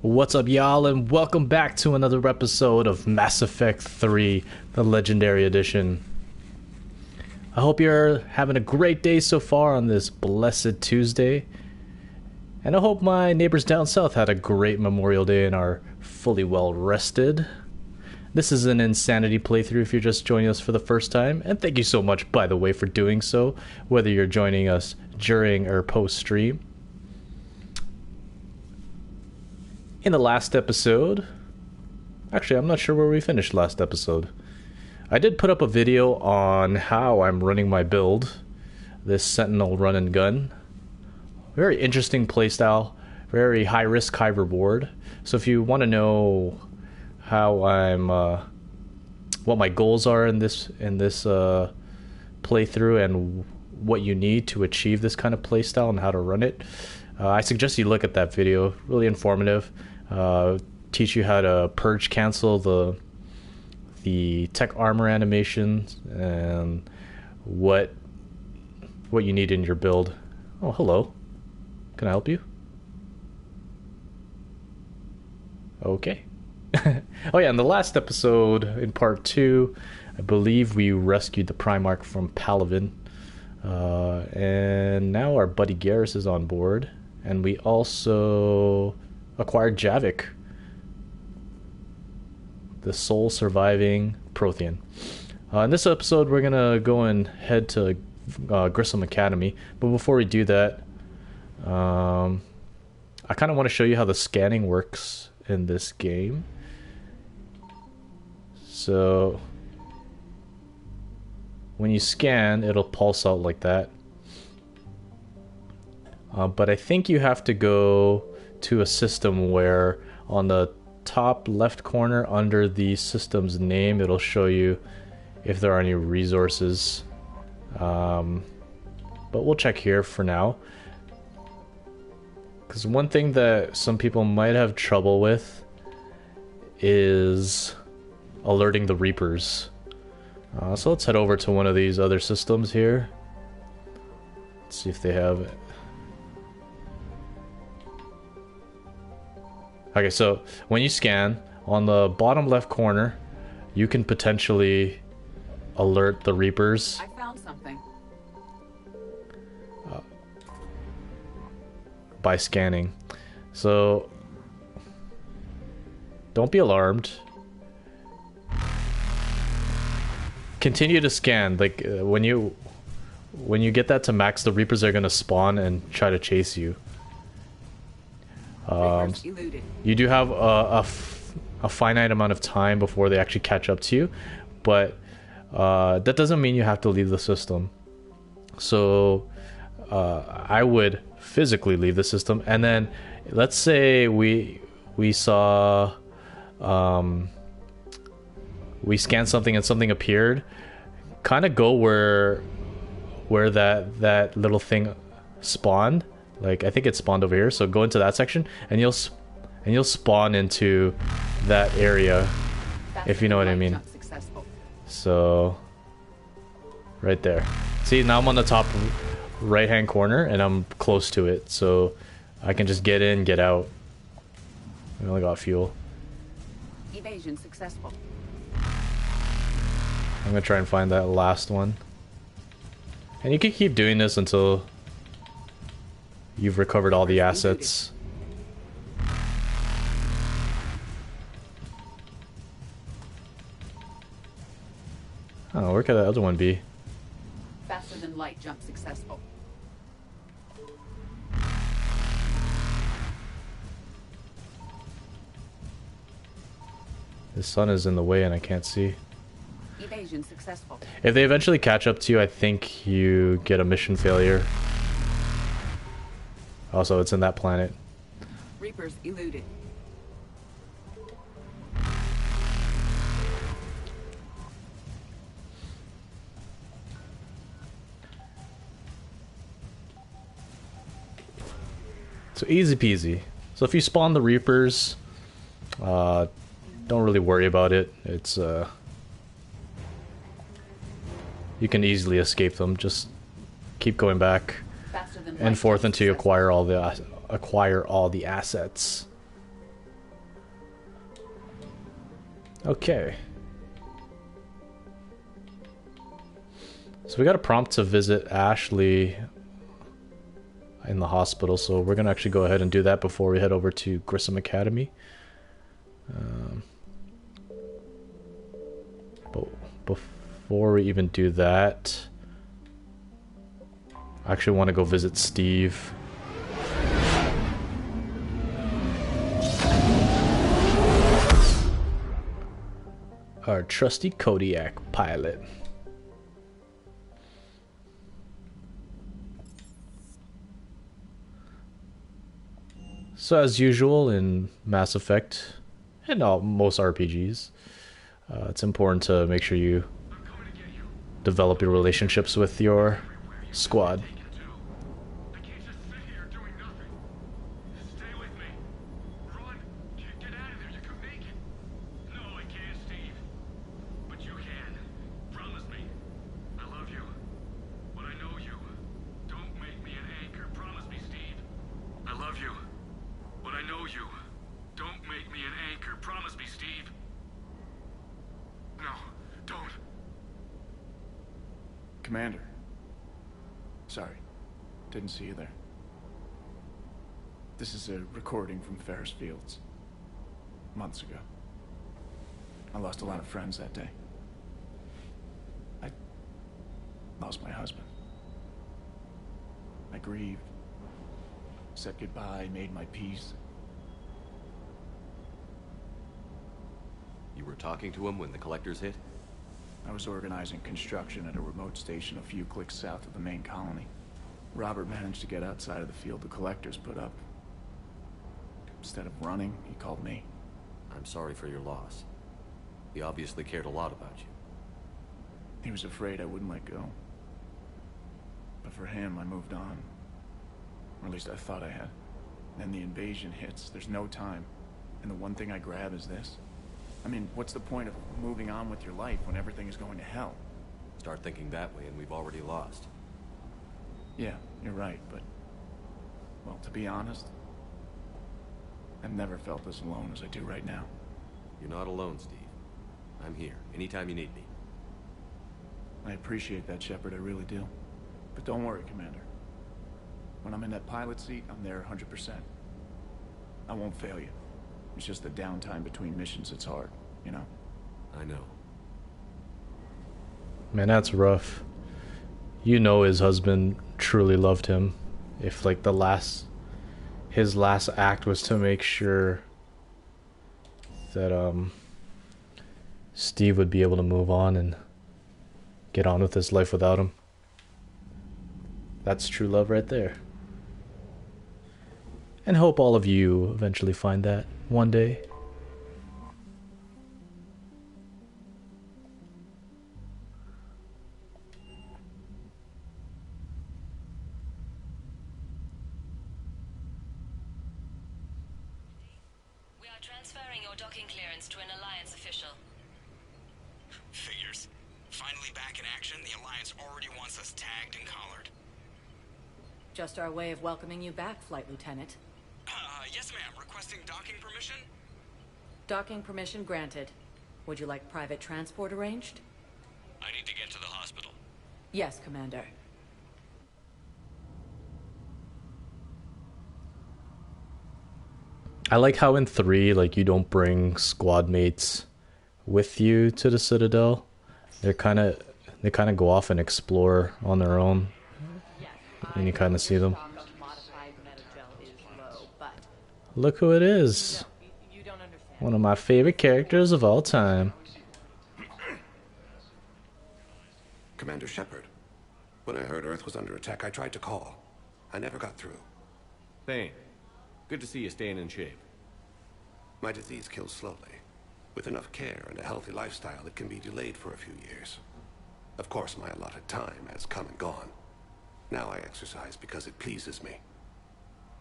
What's up, y'all, and welcome back to another episode of Mass Effect 3, the Legendary Edition. I hope you're having a great day so far on this blessed Tuesday. And I hope my neighbors down south had a great Memorial Day and are fully well rested. This is an Insanity playthrough if you're just joining us for the first time, and thank you so much, by the way, for doing so, whether you're joining us during or post-stream. In the last episode, actually I'm not sure where we finished last episode. I did put up a video on how I'm running my build, this Sentinel run and gun. Very interesting playstyle, very high risk, high reward. So if you want to know how I'm, what my goals are in this playthrough and what you need to achieve this kind of playstyle and how to run it, I suggest you look at that video. Really informative. Teach you how to purge cancel the tech armor animations and what you need in your build. Oh, hello. Can I help you? Okay. Oh yeah, in the last episode, in part 2, I believe we rescued the Primarch from Palaven. And now our buddy Garrus is on board. And we also acquired Javik, the sole surviving Prothean. In this episode, we're going to go and head to Grissom Academy. But before we do that, I kind of want to show you how the scanning works in this game. So when you scan, it'll pulse out like that. But I think you have to go to a system where on the top left corner under the system's name, it'll show you if there are any resources. But we'll check here for now. Because one thing that some people might have trouble with is alerting the Reapers. So let's head over to one of these other systems here. Let's see if they have it. Okay, so when you scan, on the bottom left corner, you can potentially alert the Reapers. I found something. By scanning. So don't be alarmed. Continue to scan. Like when you get that to max, the Reapers are going to spawn and try to chase you. You do have a finite amount of time before they actually catch up to you, but that doesn't mean you have to leave the system. So I would physically leave the system, and then let's say we saw we scanned something and something appeared. Kind of go where that little thing spawned. Like, I think it spawned over here, so go into that section, and you'll spawn into that area, if you know what I mean. So, right there. See, now I'm on the top right-hand corner, and I'm close to it, so I can just get in, get out. I only got fuel. Evasion successful. I'm gonna try and find that last one. And you can keep doing this until you've recovered all the assets. Oh, where could that other one be? Faster than light jump successful. The sun is in the way and I can't see. Evasion successful. If they eventually catch up to you, I think you get a mission failure. Also, it's in that planet. Reapers eluded. So easy peasy. So if you spawn the Reapers, don't really worry about it. It's you can easily escape them. Just keep going back and forth until you acquire all the assets. Okay. So we got a prompt to visit Ashley in the hospital, so we're gonna actually go ahead and do that before we head over to Grissom Academy. But before we even do that, I actually want to go visit Steve. Our trusty Kodiak pilot. So as usual in Mass Effect and most RPGs, it's important to make sure you develop your relationships with your squad. Commander. Sorry. Didn't see you there. This is a recording from Ferris Fields. Months ago. I lost a lot of friends that day. I lost my husband. I grieved. Said goodbye, made my peace. You were talking to him when the collectors hit? I was organizing construction at a remote station a few clicks south of the main colony. Robert managed to get outside of the field the collectors put up. Instead of running, he called me. I'm sorry for your loss. He obviously cared a lot about you. He was afraid I wouldn't let go. But for him, I moved on. Or at least I thought I had. Then the invasion hits, there's no time. And the one thing I grab is this. I mean, what's the point of moving on with your life when everything is going to hell? Start thinking that way and we've already lost. Yeah, you're right, but... well, to be honest, I've never felt as alone as I do right now. You're not alone, Steve. I'm here, anytime you need me. I appreciate that, Shepard, I really do. But don't worry, Commander. When I'm in that pilot seat, I'm there 100%. I won't fail you. It's just the downtime between missions that's hard, you know? I know. Man, that's rough. You know his husband truly loved him. If like his last act was to make sure that Steve would be able to move on and get on with his life without him. That's true love right there. And hope all of you eventually find that one day. We are transferring your docking clearance to an Alliance official. Figures. Finally back in action, the Alliance already wants us tagged and collared. Just our way of welcoming you back, Flight Lieutenant. Yes ma'am, requesting docking permission? Docking permission granted. Would you like private transport arranged? I need to get to the hospital. Yes, Commander. I like how in 3, like, you don't bring squad mates with you to the Citadel. They kind of go off and explore on their own, and you kind of see them. Look who it is. One of my favorite characters of all time. Commander Shepard. When I heard Earth was under attack, I tried to call. I never got through. Thane, good to see you staying in shape. My disease kills slowly. With enough care and a healthy lifestyle, it can be delayed for a few years. Of course, my allotted time has come and gone. Now I exercise because it pleases me.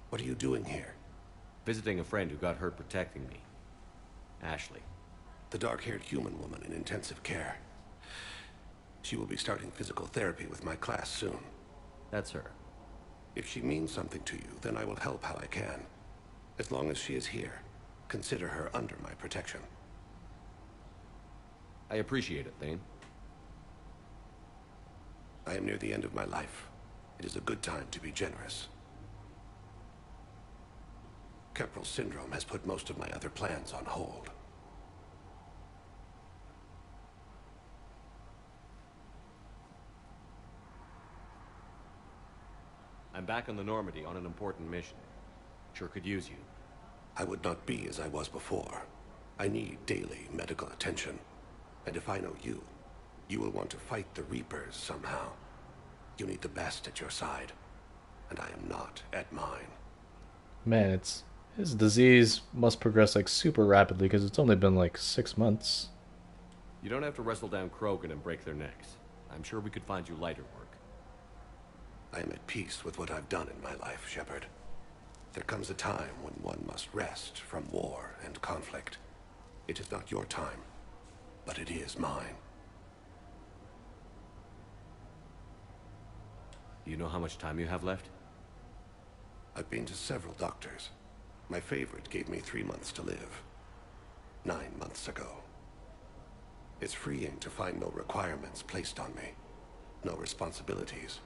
What are you doing here? Visiting a friend who got hurt protecting me. Ashley. The dark-haired human woman in intensive care. She will be starting physical therapy with my class soon. That's her. If she means something to you, then I will help how I can. As long as she is here, consider her under my protection. I appreciate it, Thane. I am near the end of my life. It is a good time to be generous. Keppel syndrome has put most of my other plans on hold. I'm back on the Normandy on an important mission. Sure could use you. I would not be as I was before. I need daily medical attention. And if I know you, you will want to fight the Reapers somehow. You need the best at your side, and I am not at mine. Man, his disease must progress like super rapidly because it's only been like 6 months. You don't have to wrestle down Krogan and break their necks. I'm sure we could find you lighter work. I am at peace with what I've done in my life, Shepard. There comes a time when one must rest from war and conflict. It is not your time, but it is mine. Do you know how much time you have left? I've been to several doctors. My favorite gave me 3 months to live. 9 months ago. It's freeing to find no requirements placed on me. No responsibilities.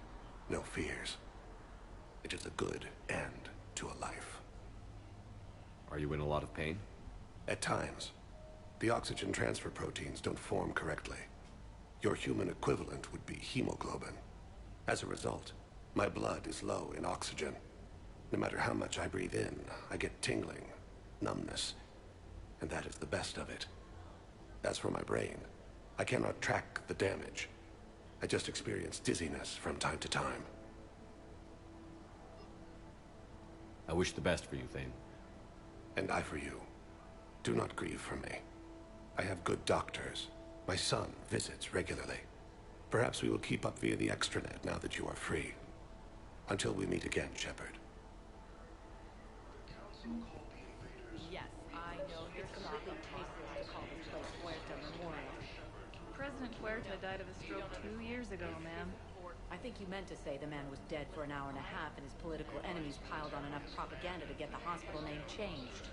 No fears. It is a good end to a life. Are you in a lot of pain? At times. The oxygen transfer proteins don't form correctly. Your human equivalent would be hemoglobin. As a result, my blood is low in oxygen. No matter how much I breathe in, I get tingling, numbness, and that is the best of it. As for my brain, I cannot track the damage. I just experience dizziness from time to time. I wish the best for you, Thane. And I for you. Do not grieve for me. I have good doctors. My son visits regularly. Perhaps we will keep up via the extranet now that you are free. Until we meet again, Shepard. Yes, I know you're completely tasteless to call this place Puerta Memorial. President Huerta died of a stroke 2 years ago, ma'am. I think you meant to say the man was dead for an hour and a half and his political enemies piled on enough propaganda to get the hospital name changed.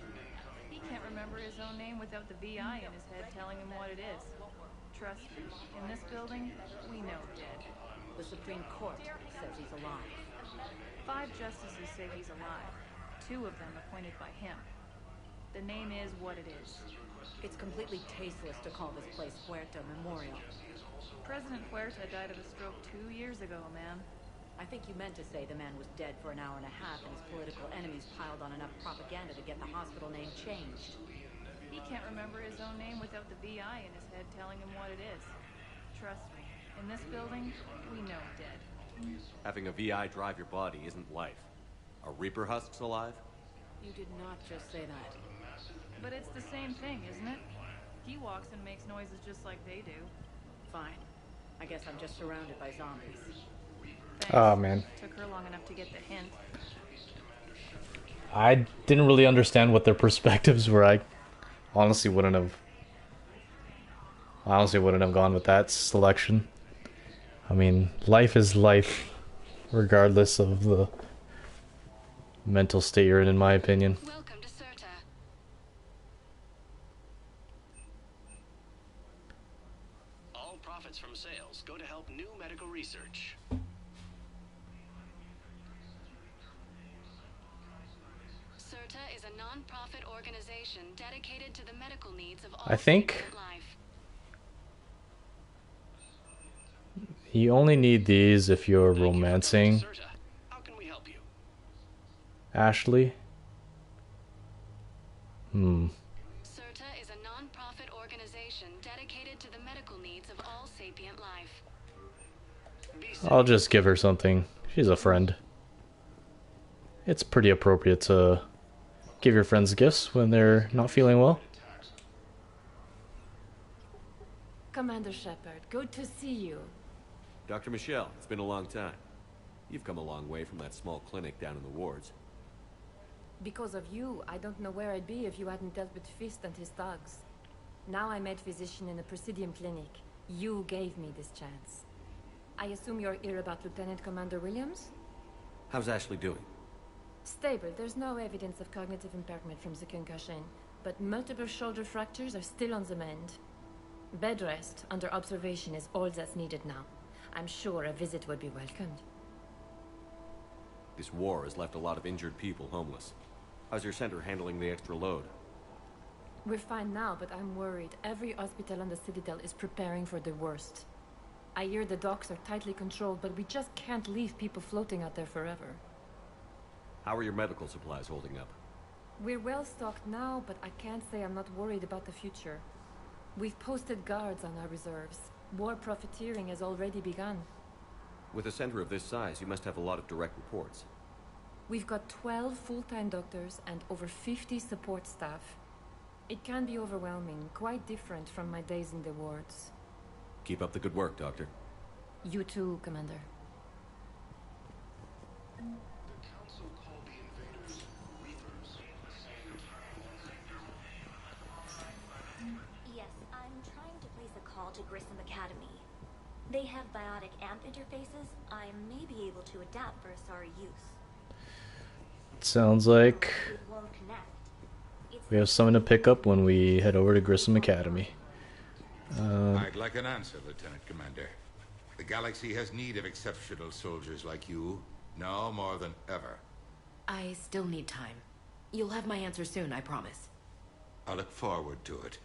He can't remember his own name without the VI in his head telling him what it is. Trust me, in this building, we know dead. The Supreme Court says he's alive. 5 justices say he's alive. 2 of them appointed by him. The name is what it is. It's completely tasteless to call this place Puerta Memorial. President Huerta died of a stroke 2 years ago, ma'am. I think you meant to say the man was dead for an hour and a half and his political enemies piled on enough propaganda to get the hospital name changed. He can't remember his own name without the VI in his head telling him what it is. Trust me, in this building, we know dead. Having a VI drive your body isn't life. Are Reaper husks alive? You did not just say that. But it's the same thing, isn't it? He walks and makes noises just like they do. Fine. I guess I'm just surrounded by zombies. Thanks. Oh, man. Took her long enough to get the hint. I didn't really understand what their perspectives were. I honestly wouldn't have gone with that selection. I mean, life is life, regardless of the mental state you're in my opinion. Welcome to Serta. All profits from sales go to help new medical research. Serta is a non-profit organization dedicated to the medical needs of all I think sapient life. you only need these if you're romancing Serta, how can we help you? Ashley. Serta is a non-profit organization dedicated to the medical needs of all sapient life. I'll just give her something. She's a friend. It's pretty appropriate to give your friends gifts when they're not feeling well. Commander Shepard, good to see you. Dr. Michelle, it's been a long time. You've come a long way from that small clinic down in the wards. Because of you, I don't know where I'd be if you hadn't dealt with Fist and his thugs. Now I'm head physician in the Presidium Clinic. You gave me this chance. I assume you're here about Lieutenant Commander Williams? How's Ashley doing? Stable. There's no evidence of cognitive impairment from the concussion, but multiple shoulder fractures are still on the mend. Bed rest under observation is all that's needed now. I'm sure a visit would be welcomed. This war has left a lot of injured people homeless. How's your center handling the extra load? We're fine now, but I'm worried. Every hospital on the Citadel is preparing for the worst. I hear the docks are tightly controlled, but we just can't leave people floating out there forever. How are your medical supplies holding up? We're well stocked now, but I can't say I'm not worried about the future. We've posted guards on our reserves. War profiteering has already begun. With a center of this size, you must have a lot of direct reports. We've got 12 full-time doctors and over 50 support staff. It can be overwhelming, quite different from my days in the wards. Keep up the good work, Doctor. You too, Commander. Yes, I'm trying to place a call to Grissom Academy. They have biotic amp interfaces. I may be able to adapt for Asari use. Sounds like It won't connect. we have something to pick up when we head over to Grissom Academy. I'd like an answer, Lieutenant Commander. The galaxy has need of exceptional soldiers like you, now more than ever. I still need time. You'll have my answer soon, I promise. I look forward to it.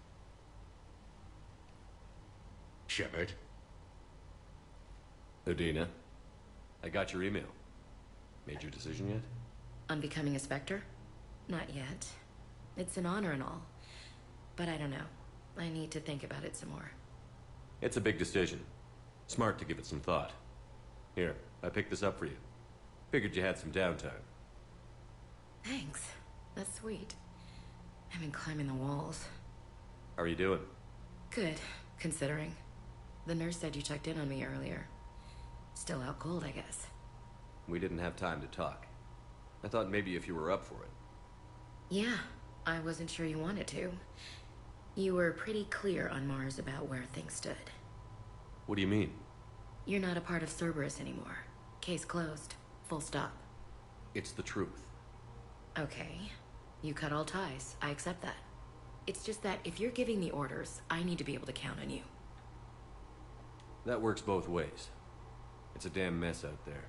Shepard? Udina, I got your email. Made your decision yet? On becoming a Spectre? Not yet. It's an honor and all. But I don't know. I need to think about it some more. It's a big decision. Smart to give it some thought. Here, I picked this up for you. Figured you had some downtime. Thanks. That's sweet. I've been climbing the walls. How are you doing? Good, considering. The nurse said you checked in on me earlier. Still out cold, I guess. We didn't have time to talk. I thought maybe if you were up for it. Yeah, I wasn't sure you wanted to. You were pretty clear on Mars about where things stood. What do you mean? You're not a part of Cerberus anymore. Case closed. Full stop. It's the truth. Okay. You cut all ties. I accept that. It's just that if you're giving me orders, I need to be able to count on you. That works both ways. It's a damn mess out there.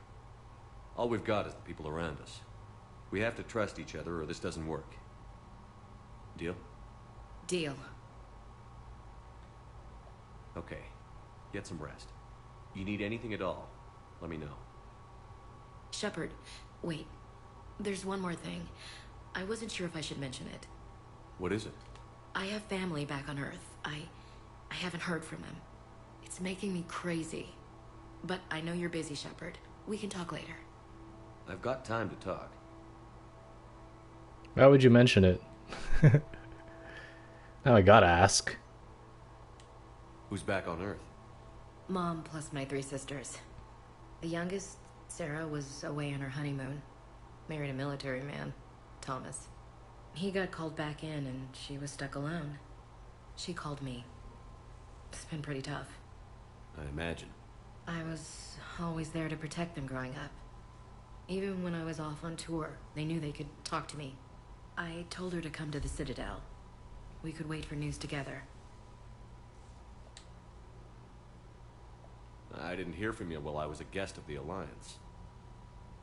All we've got is the people around us. We have to trust each other or this doesn't work. Deal? Deal. Okay. Get some rest. You need anything at all, let me know. Shepard, wait. There's one more thing. I wasn't sure if I should mention it. What is it? I have family back on Earth. I haven't heard from them. It's making me crazy. But I know you're busy, Shepard. We can talk later. I've got time to talk. Why would you mention it? Now I gotta ask. Who's back on Earth? Mom plus my 3 sisters. The youngest, Sarah, was away on her honeymoon. Married a military man, Thomas. He got called back in and she was stuck alone. She called me. It's been pretty tough. I imagine. I was always there to protect them growing up. Even when I was off on tour, they knew they could talk to me. I told her to come to the Citadel. We could wait for news together. I didn't hear from you while I was a guest of the Alliance.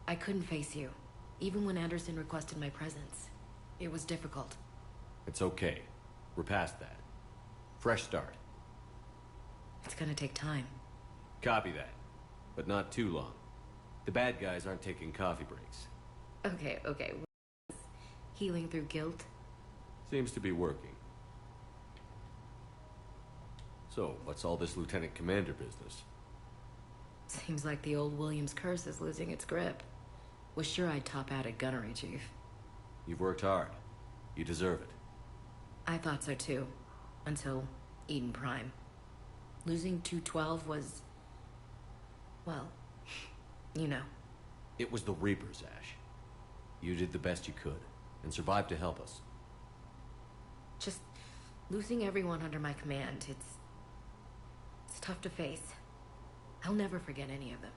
I couldn't face you, even when Anderson requested my presence. It was difficult. It's okay. We're past that. Fresh start. It's gonna take time. Copy that. But not too long. The bad guys aren't taking coffee breaks. Okay. Healing through guilt? Seems to be working. So, what's all this Lieutenant Commander business? Seems like the old Williams curse is losing its grip. Was sure I'd top out at gunnery, Chief. You've worked hard. You deserve it. I thought so too. Until Eden Prime. Losing 212 was... well, you know. It was the Reapers, Ash. You did the best you could, and survived to help us. Just losing everyone under my command, it's tough to face. I'll never forget any of them.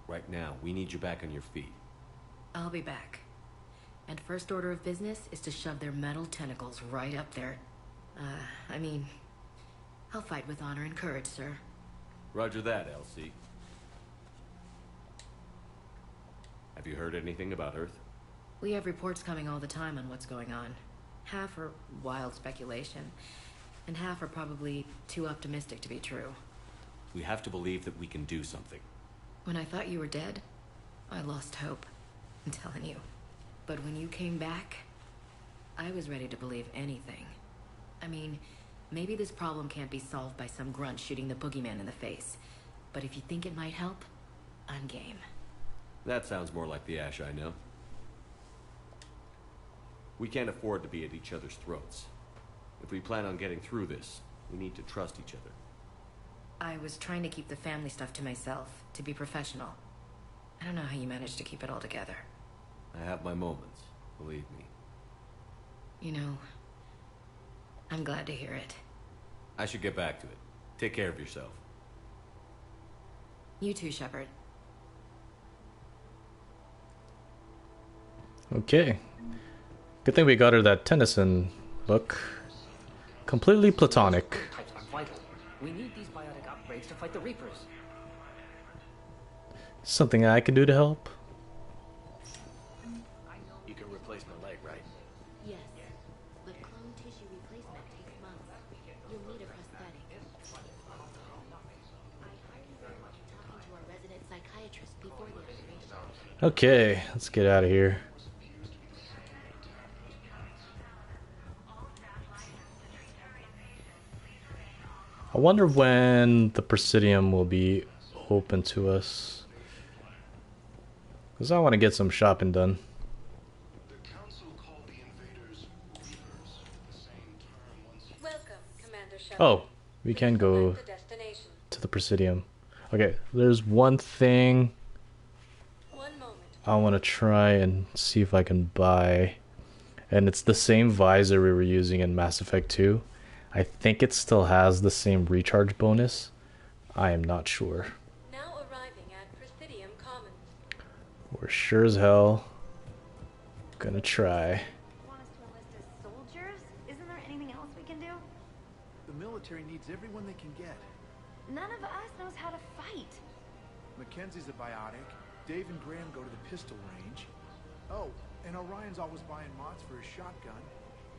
Right now, we need you back on your feet. I'll be back. And first order of business is to shove their metal tentacles right up there. I'll fight with honor and courage, sir. Roger that, Elsie. Have you heard anything about Earth? We have reports coming all the time on what's going on. Half are wild speculation, and half are probably too optimistic to be true. We have to believe that we can do something. When I thought you were dead, I lost hope. I'm telling you. But when you came back, I was ready to believe anything. I mean, maybe this problem can't be solved by some grunt shooting the boogeyman in the face. But if you think it might help, I'm game. That sounds more like the Ash I know. We can't afford to be at each other's throats. If we plan on getting through this, we need to trust each other. I was trying to keep the family stuff to myself, to be professional. I don't know how you managed to keep it all together. I have my moments, believe me. You know, I'm glad to hear it. I should get back to it. Take care of yourself. You too, Shepard. Okay. Good thing we got her that Tennyson book. Completely platonic. Types are vital. We need these biotic upgrades to fight the Reapers. Something I can do to help? You can replace my leg, right? Yes, but clone tissue replacement takes months. You'll need a prosthetic. I highly recommend talking to our resident psychiatrist before the operation. Okay, let's get out of here. I wonder when the Presidium will be open to us. Because I want to get some shopping done. Welcome, Commander Shepard. Oh, we can go to the Presidium. Okay, there's one thing I want to try and see if I can buy. And it's the same visor we were using in Mass Effect 2. I think it still has the same recharge bonus. I am not sure. Now arriving at Presidium Common. We're sure as hell gonna try. Want us to enlist as soldiers? Isn't there anything else we can do? The military needs everyone they can get. None of us knows how to fight. Mackenzie's a biotic. Dave and Graham go to the pistol range. Oh, and Orion's always buying mods for his shotgun.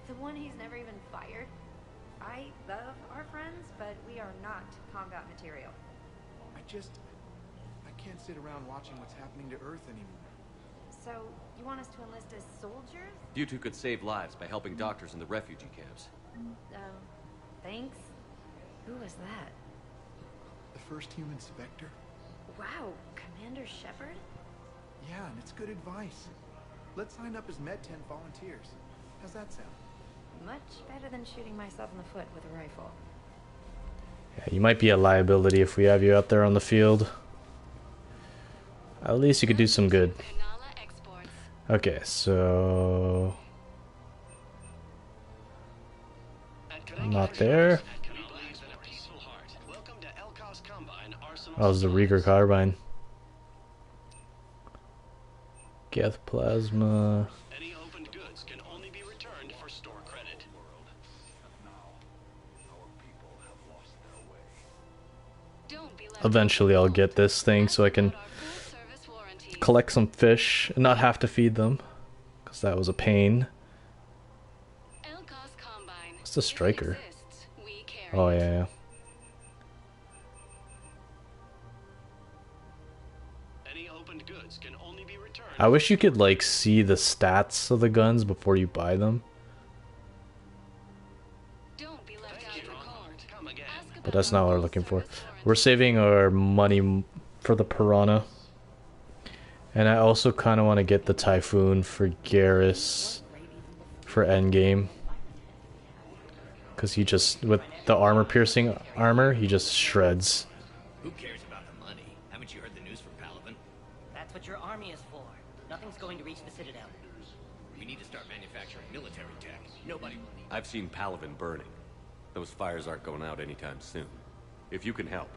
The one he's never even fired. I love our friends, but we are not combat material. I can't sit around watching what's happening to Earth anymore. So, you want us to enlist as soldiers? You two could save lives by helping doctors in the refugee camps. Thanks. Who was that? The first human Spectre? Wow, Commander Shepard? Yeah, and it's good advice. Let's sign up as Med-10 volunteers. How's that sound? Much better than shooting myself in the foot with a rifle. Yeah, you might be a liability if we have you out there on the field. At least you could do some good. Okay, so... I'm not there. Oh, it's the Rieger carbine. Geth plasma. Any opened goods can only be returned for store credit. Eventually I'll get this thing so I can collect some fish and not have to feed them. Because that was a pain. What's the striker? Oh yeah. I wish you could like see the stats of the guns before you buy them. But that's not what we're looking for. We're saving our money for the Piranha. And I also kind of want to get the Typhoon for Garrus for endgame. Because he just, with the armor-piercing armor, he just shreds. Who cares about the money? Haven't you heard the news from Palaven? That's what your army is for. Nothing's going to reach the Citadel. We need to start manufacturing military tech. Nobody... I've seen Palaven burning. Those fires aren't going out anytime soon. If you can help.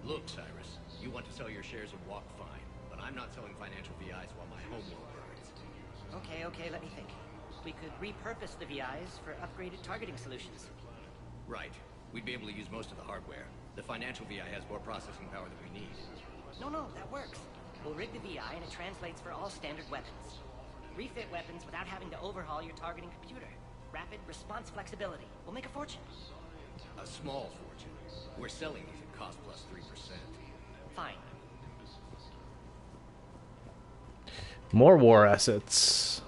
Look, Cyrus, you want to sell your shares of Walk fine, but I'm not selling financial VIs while my homeworld burns. Okay, let me think. We could repurpose the VIs for upgraded targeting solutions. Right. We'd be able to use most of the hardware. The financial VI has more processing power than we need. No, that works. We'll rig the VI and it translates for all standard weapons. Refit weapons without having to overhaul your targeting computer. Rapid response flexibility. We'll make a fortune. A small fortune. We're selling these at cost plus 3%. Fine. More war assets.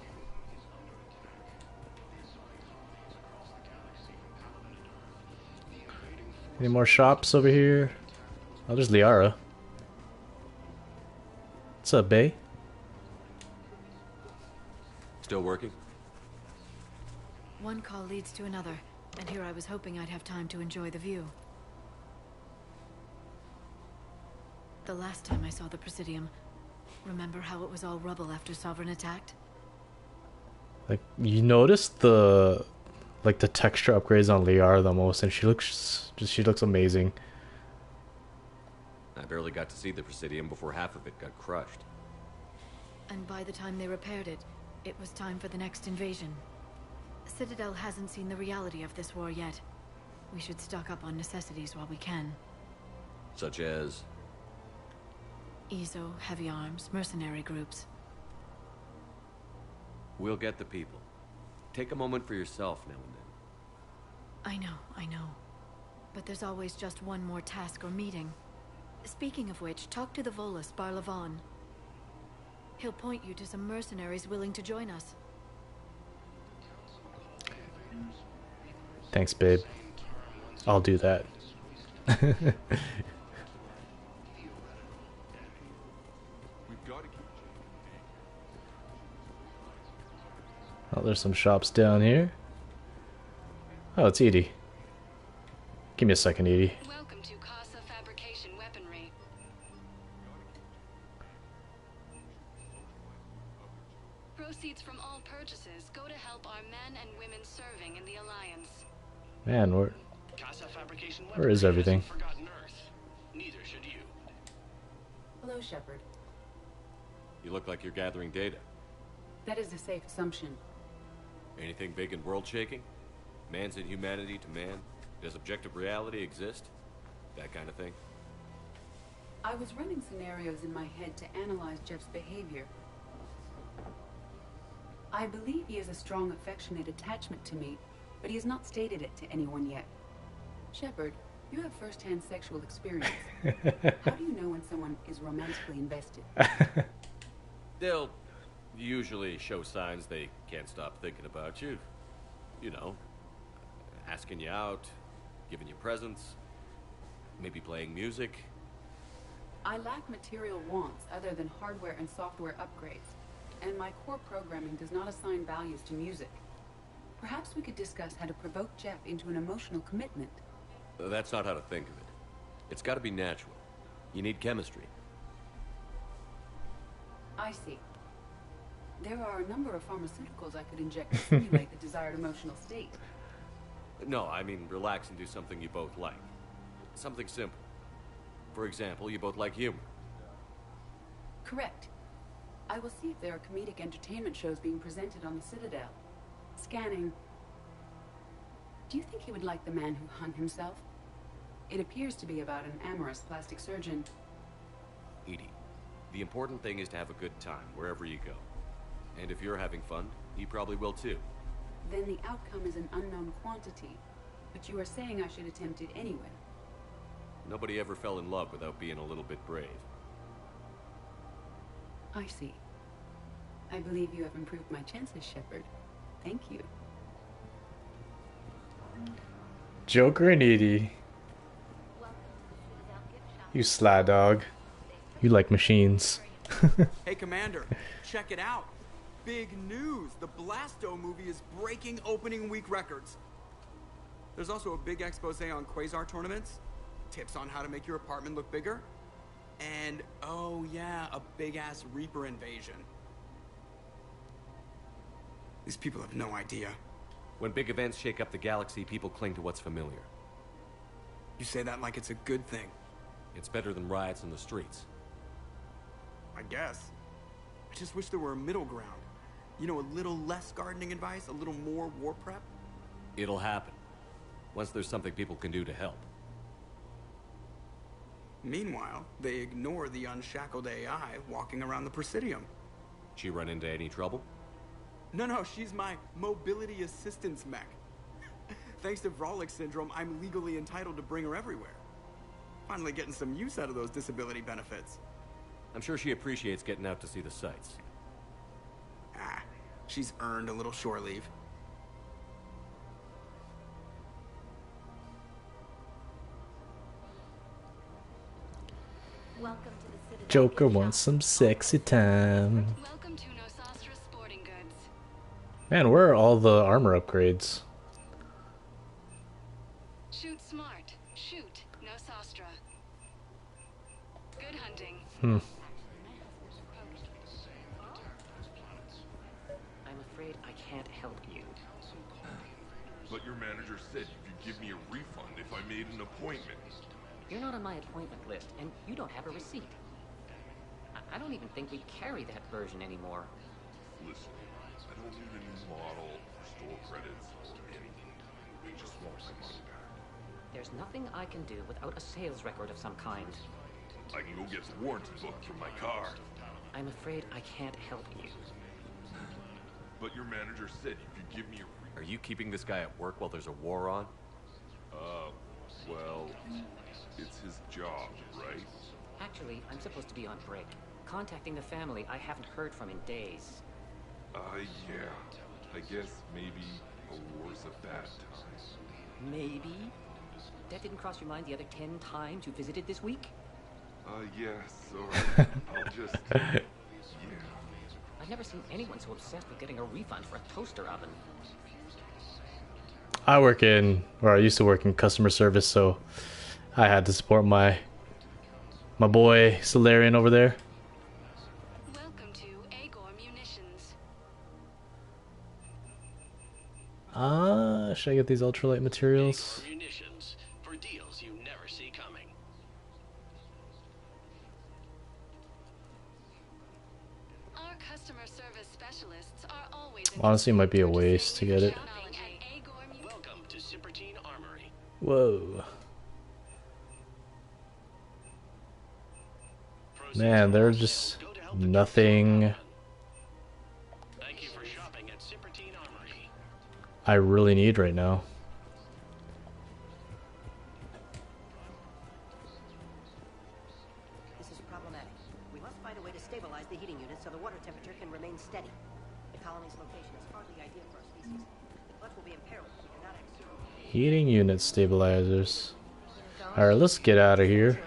Any more shops over here? Oh, there's Liara. What's up, Bay? Still working? One call leads to another, and here I was hoping I'd have time to enjoy the view. The last time I saw the Presidium, remember how it was all rubble after Sovereign attacked? Like, you noticed the texture upgrades on Liara the most, and she looks amazing. I barely got to see the Presidium before half of it got crushed. And by the time they repaired it, it was time for the next invasion. Citadel hasn't seen the reality of this war yet. We should stock up on necessities while we can. Such as? ESO, heavy arms, mercenary groups. We'll get the people. Take a moment for yourself now and then. I know. But there's always just one more task or meeting. Speaking of which, talk to the Volus, Barlavon. He'll point you to some mercenaries willing to join us. Thanks, babe. I'll do that. Oh, there's some shops down here. Oh, it's Edie. Give me a second, Edie. Welcome to Casa Fabrication Weaponry. Proceeds from all purchases go to help our men and women serving in the Alliance. Man, where is everything? Neither should you. Hello, Shepard. You look like you're gathering data. That is a safe assumption. Anything big and world-shaking? Man's inhumanity to man? Does objective reality exist? That kind of thing? I was running scenarios in my head to analyze Jeff's behavior. I believe he has a strong affectionate attachment to me, but he has not stated it to anyone yet. Shepard, you have first-hand sexual experience. How do you know when someone is romantically invested? They'll usually show signs they can't stop thinking about you. You know, asking you out, giving you presents, maybe playing music. I lack material wants other than hardware and software upgrades, and my core programming does not assign values to music. Perhaps we could discuss how to provoke Jeff into an emotional commitment. That's not how to think of it. It's got to be natural. You need chemistry. I see. There are a number of pharmaceuticals I could inject to simulate the desired emotional state. No, I mean relax and do something you both like. Something simple. For example, you both like humor. Correct. I will see if there are comedic entertainment shows being presented on the Citadel. Scanning. Do you think he would like The Man Who Hung Himself? It appears to be about an amorous plastic surgeon. Edie, the important thing is to have a good time wherever you go. And if you're having fun, he probably will too. Then the outcome is an unknown quantity. But you are saying I should attempt it anyway. Nobody ever fell in love without being a little bit brave. I see. I believe you have improved my chances, Shepard. Thank you. Joker and Edie. You sly dog. You like machines. Hey, Commander, check it out. Big news. The Blasto movie is breaking opening week records. There's also a big expose on Quasar tournaments, tips on how to make your apartment look bigger, and, oh yeah, a big-ass Reaper invasion. These people have no idea. When big events shake up the galaxy, people cling to what's familiar. You say that like it's a good thing. It's better than riots in the streets. I guess. I just wish there were a middle ground. You know, a little less gardening advice, a little more war prep. It'll happen. once there's something people can do to help. Meanwhile, they ignore the unshackled AI walking around the Presidium. She run into any trouble? No, she's my mobility assistance mech. Thanks to Vrolic syndrome, I'm legally entitled to bring her everywhere. Finally getting some use out of those disability benefits. I'm sure she appreciates getting out to see the sights. Ah, she's earned a little shore leave. Welcome to the Citadel. Joker wants some sexy time. Welcome to Nosastra Sporting Goods. Man, where are all the armor upgrades? Shoot smart. Shoot Nosastra. Good hunting. I'm afraid I can't help you. But your manager said you could give me a refund if I made an appointment. You're not on my appointment list, and you don't have a receipt. I don't even think we carry that version anymore. Listen, I don't need a new model, store credits, or anything. I just want my money back. There's nothing I can do without a sales record of some kind. I can go get the warranty book for my car. I'm afraid I can't help you. But your manager said you could give me a Are you keeping this guy at work while there's a war on? Well, it's his job, right? Actually, I'm supposed to be on break. Contacting the family I haven't heard from in days. Yeah. I guess maybe a war's a bad time. Maybe? That didn't cross your mind the other 10 times you visited this week? Yeah, sorry. I'll just... Yeah. I've never seen anyone so obsessed with getting a refund for a toaster oven. I used to work in customer service, so I had to support my boy Solarian over there. Welcome to Agor Munitions. Should I get these ultralight materials? Agor Munitions for deals you never see coming. Our customer service specialists are always Honestly, it might be a waste to get it. Welcome to Sippertine Armory. Whoa. Man, there's just nothing Thank you for shopping at Sippertine Armory. I really need right now. This is problematic. We must find a way to stabilize the heating unit so the water temperature can remain steady. The colony's location is hardly ideal for our species. The flux will be imperiled if we cannot execute. Heating unit stabilizers. Alright, let's get out of here.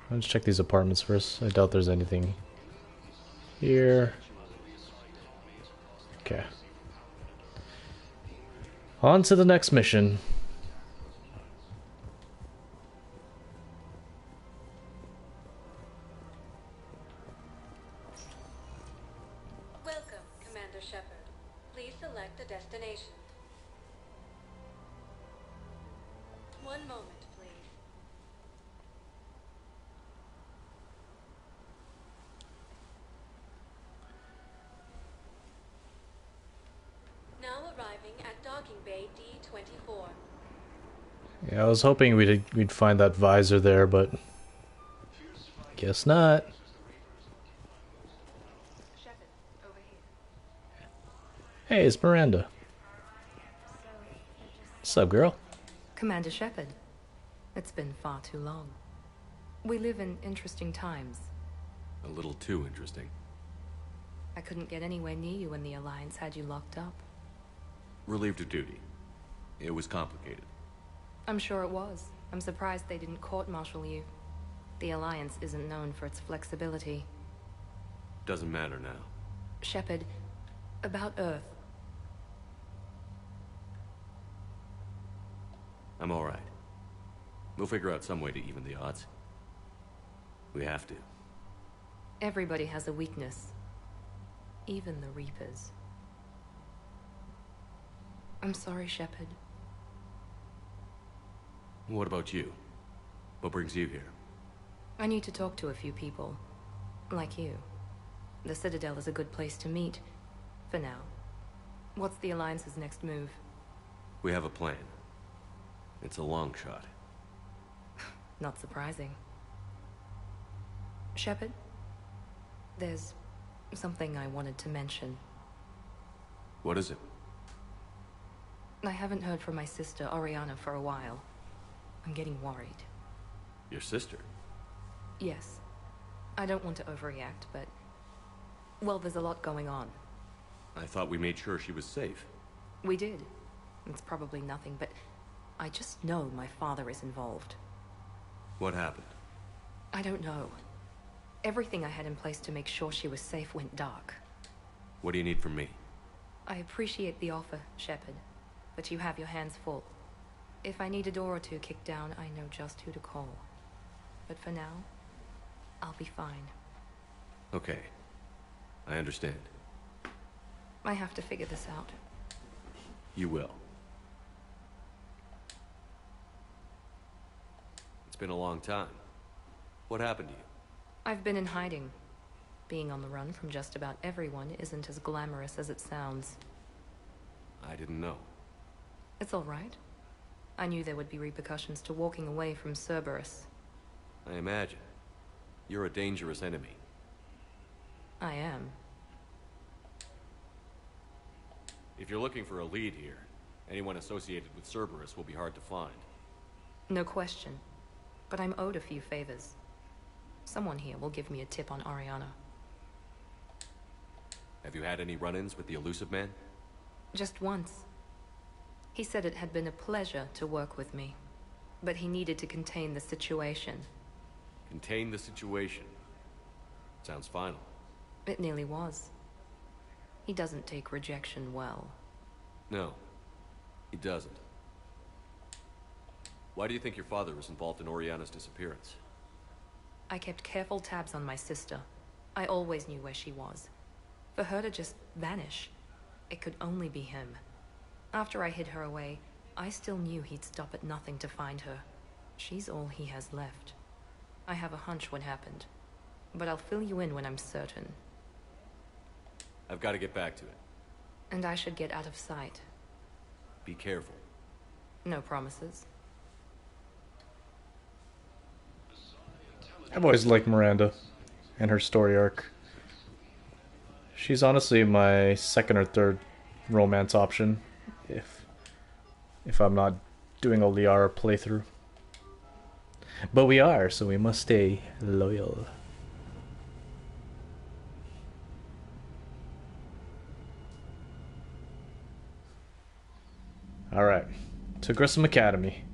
Let's check these apartments first. I doubt there's anything here. Okay. On to the next mission. Welcome, Commander Shepard. Please select a destination. One moment, please. Now arriving at docking bay D-24. Yeah, I was hoping we'd find that visor there, but guess not. Hey, it's Miranda. What's up, girl? Commander Shepard. It's been far too long. We live in interesting times. A little too interesting. I couldn't get anywhere near you when the Alliance had you locked up. Relieved of duty. It was complicated. I'm sure it was. I'm surprised they didn't court-martial you. The Alliance isn't known for its flexibility. Doesn't matter now. Shepard, about Earth. I'm alright. We'll figure out some way to even the odds. We have to. Everybody has a weakness. Even the Reapers. I'm sorry, Shepard. What about you? What brings you here? I need to talk to a few people. Like you. The Citadel is a good place to meet. For now. What's the Alliance's next move? We have a plan. It's a long shot. Not surprising. Shepard, there's something I wanted to mention. What is it? I haven't heard from my sister, Oriana, for a while. I'm getting worried. Your sister? Yes. I don't want to overreact, but... well, there's a lot going on. I thought we made sure she was safe. We did. It's probably nothing, but I just know my father is involved. What happened? I don't know. Everything I had in place to make sure she was safe went dark. What do you need from me? I appreciate the offer, Shepard, but you have your hands full. If I need a door or two kicked down, I know just who to call. But for now, I'll be fine. Okay. I understand. I have to figure this out. You will. It's been a long time. What happened to you? I've been in hiding. Being on the run from just about everyone isn't as glamorous as it sounds. I didn't know. It's all right. I knew there would be repercussions to walking away from Cerberus. I imagine. You're a dangerous enemy. I am. If you're looking for a lead here, anyone associated with Cerberus will be hard to find. No question. But I'm owed a few favors. Someone here will give me a tip on Oriana. Have you had any run-ins with the elusive man? Just once. He said it had been a pleasure to work with me, but he needed to contain the situation. Contain the situation. Sounds final. It nearly was. He doesn't take rejection well. No, he doesn't. Why do you think your father was involved in Oriana's disappearance? I kept careful tabs on my sister. I always knew where she was. For her to just vanish, it could only be him. After I hid her away, I still knew he'd stop at nothing to find her. She's all he has left. I have a hunch what happened, but I'll fill you in when I'm certain. I've got to get back to it. And I should get out of sight. Be careful. No promises. I've always liked Miranda and her story arc. She's honestly my second or third romance option if I'm not doing a Liara playthrough. But we are, so we must stay loyal. Alright, to Grissom Academy.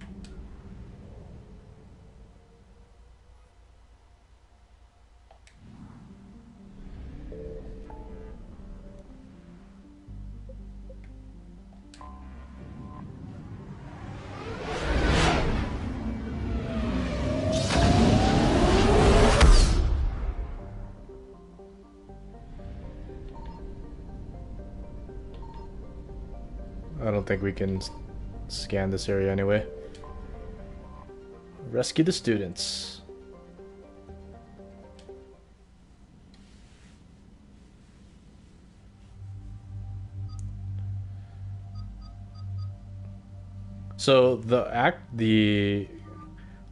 I don't think we can scan this area anyway. Rescue the students. So the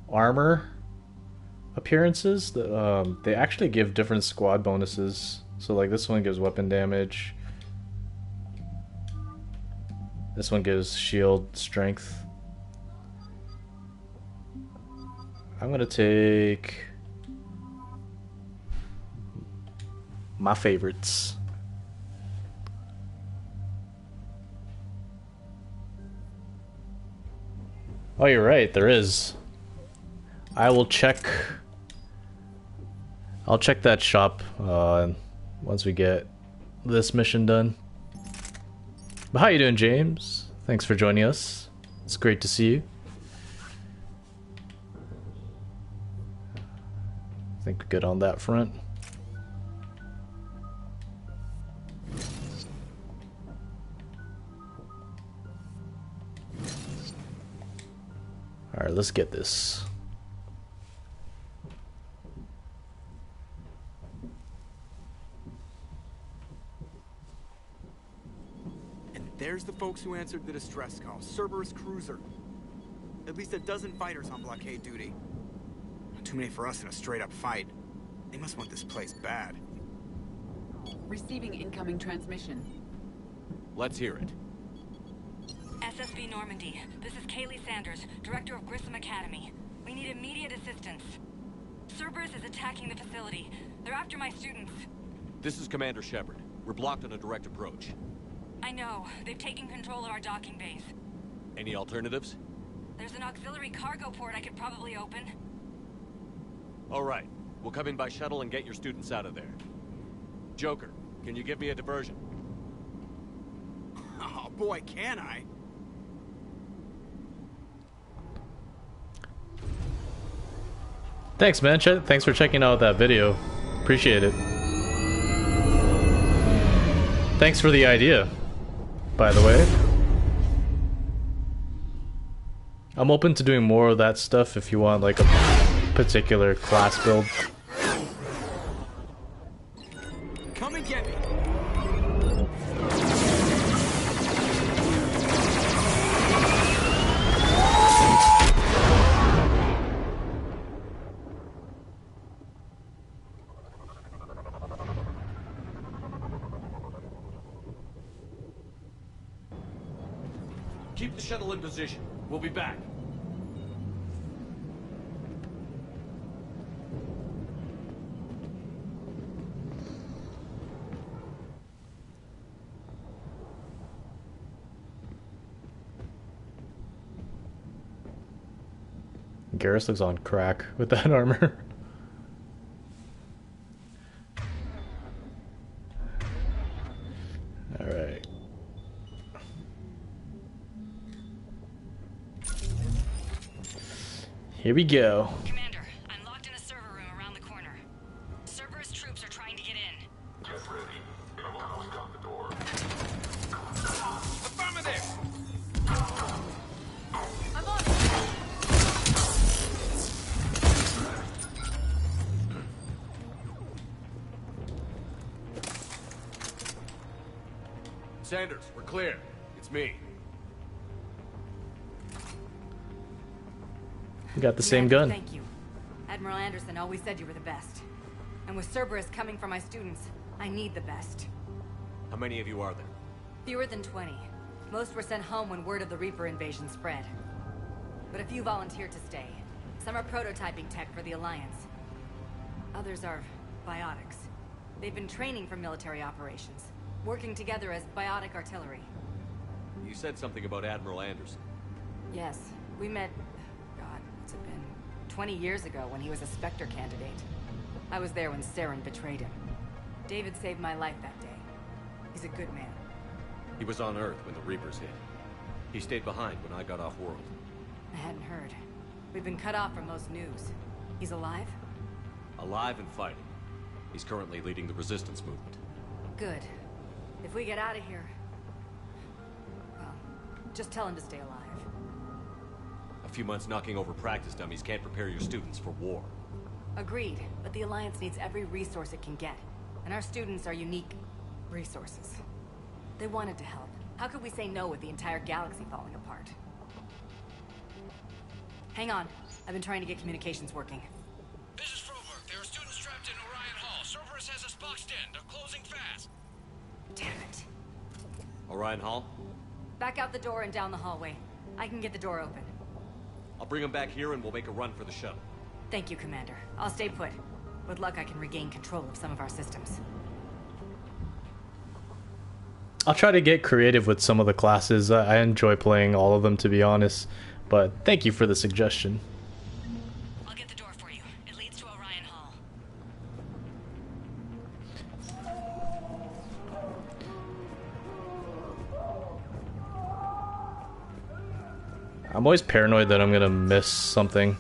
armor appearances, they actually give different squad bonuses. So like this one gives weapon damage. This one gives shield strength. I'm gonna take my favorites. Oh, you're right, there is. I'll check that shop once we get this mission done. But how you doing, James? Thanks for joining us. It's great to see you. I think we're good on that front. Alright, let's get this. There's the folks who answered the distress call. Cerberus cruiser. At least a dozen fighters on blockade duty. Not too many for us in a straight-up fight. They must want this place bad. Receiving incoming transmission. Let's hear it. SSB Normandy. This is Kaylee Sanders, Director of Grissom Academy. We need immediate assistance. Cerberus is attacking the facility. They're after my students. This is Commander Shepard. We're blocked on a direct approach. I know. They've taken control of our docking base. Any alternatives? There's an auxiliary cargo port I could probably open. All right. We'll come in by shuttle and get your students out of there. Joker, can you give me a diversion? Oh boy, can I? Thanks, man. Thanks for checking out that video. Appreciate it. Thanks for the idea, by the way. I'm open to doing more of that stuff if you want like a particular class build. Come and get me. Keep the shuttle in position. We'll be back. Garrus looks on crack with that armor. Alright. Here we go. Commander, I'm locked in a server room around the corner. Cerberus troops are trying to get in. Get ready. I'm almost got the door. Affirmative! I'm on Sanders, we're clear. It's me. You got the same gun. Thank you. Admiral Anderson always said you were the best. And with Cerberus coming for my students, I need the best. How many of you are there? Fewer than 20. Most were sent home when word of the Reaper invasion spread. But a few volunteered to stay. Some are prototyping tech for the Alliance. Others are biotics. They've been training for military operations, working together as biotic artillery. You said something about Admiral Anderson. Yes, we met... God, what's it been? 20 years ago when he was a Spectre candidate. I was there when Saren betrayed him. David saved my life that day. He's a good man. He was on Earth when the Reapers hit. He stayed behind when I got off-world. I hadn't heard. We've been cut off from most news. He's alive? Alive and fighting. He's currently leading the resistance movement. Good. If we get out of here... well, just tell him to stay alive. A few months knocking over practice dummies can't prepare your students for war. Agreed, but the Alliance needs every resource it can get. And our students are unique resources. They wanted to help. How could we say no with the entire galaxy falling apart? Hang on. I've been trying to get communications working. This is Froberg. There are students trapped in Orion Hall. Cerberus has us boxed in. They're closing fast. Damn it. Orion Hall? Back out the door and down the hallway. I can get the door open. I'll bring them back here and we'll make a run for the shuttle. Thank you, Commander. I'll stay put. With luck, I can regain control of some of our systems. I'll try to get creative with some of the classes. I enjoy playing all of them, to be honest. But thank you for the suggestion. I'll get the door for you. It leads to Orion Hall. I'm always paranoid that I'm gonna miss something.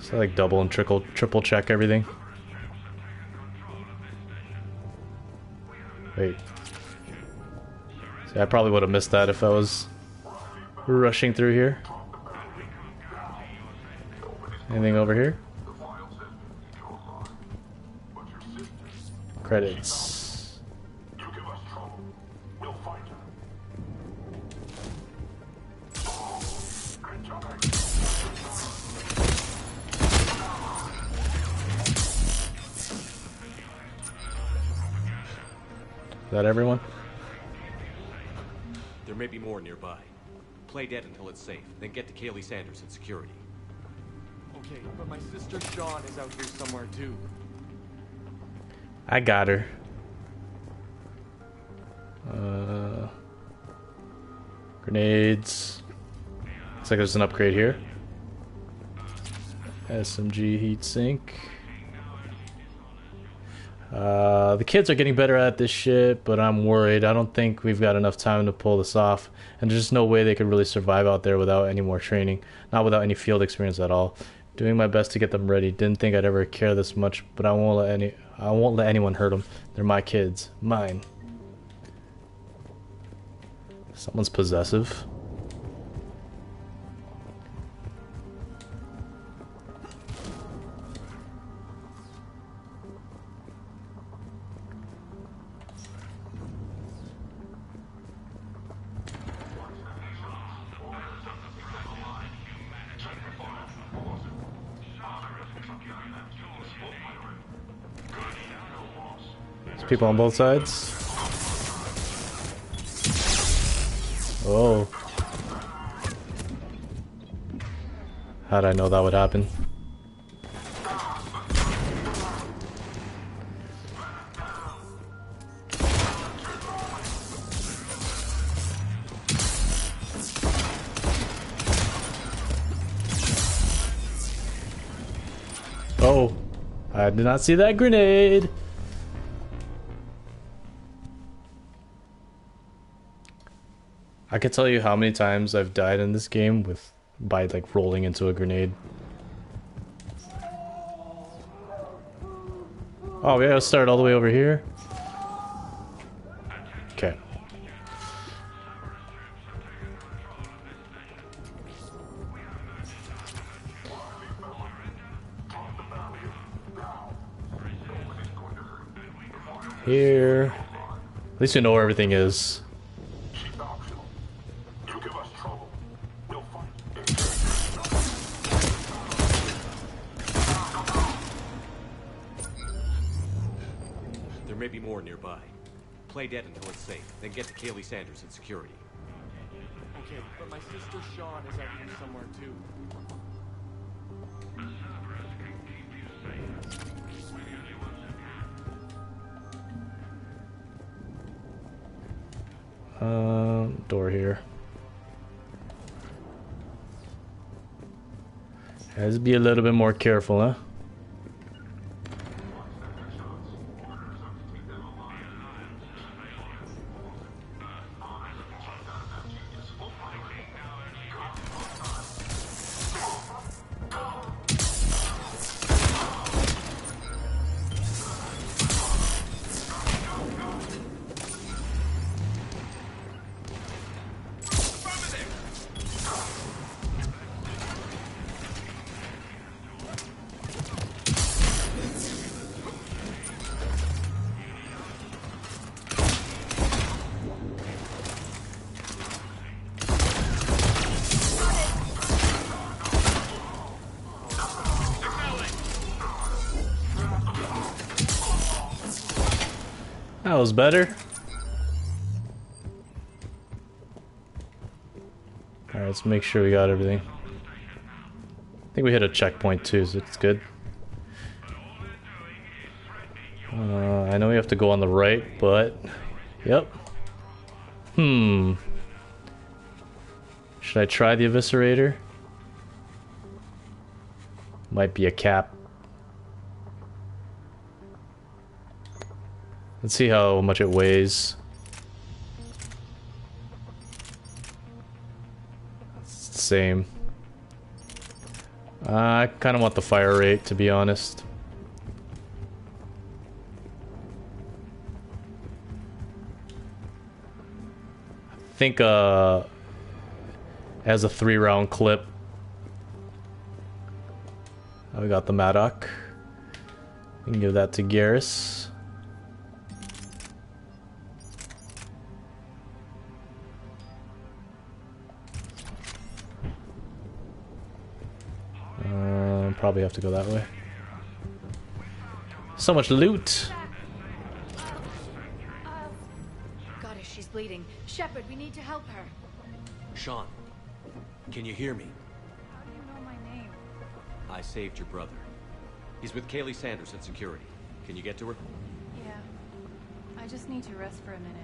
So I like double and triple check everything. Wait. See, I probably would have missed that if I was rushing through here. Anything over here? But your sisters, Credits. you give us trouble. We'll Is that everyone? There may be more nearby. Play dead until it's safe, then get to Kaylee Sanders at security. Okay, but my sister Sean is out here somewhere too. I got her. Grenades. Looks like there's an upgrade here. SMG heatsink. The kids are getting better at this shit, but I'm worried. I don't think we've got enough time to pull this off, and there's just no way they could really survive out there without any more training, not without any field experience at all. Doing my best to get them ready. Didn't think I'd ever care this much, but I won't let anyone hurt them. They're my kids, mine. Someone's possessive. People on both sides. Oh. How'd I know that would happen? Oh. I did not see that grenade. I can tell you how many times I've died in this game by like rolling into a grenade. Oh, we gotta start all the way over here. Okay. Here. At least we know where everything is. There may be more nearby. Play dead until it's safe, then get to Kaylee Sanders at security. Okay, but my sister Sean is out here somewhere too. Door here. Has to be a little bit more careful, huh? That was better. Alright, let's make sure we got everything. I think we hit a checkpoint too, so it's good. I know we have to go on the right, but... Yep. Should I try the eviscerator? Might be a cap. Let's see how much it weighs. It's the same. I kind of want the fire rate, to be honest. I think as a 3-round clip. We got the Maddock. We can give that to Garrus. Probably have to go that way. So much loot. bleeding. Shepard, we need to help her. Sean, can you hear me? How do you know my name? I saved your brother. He's with Kaylee Sanders at security. Can you get to her? Yeah. I just need to rest for a minute.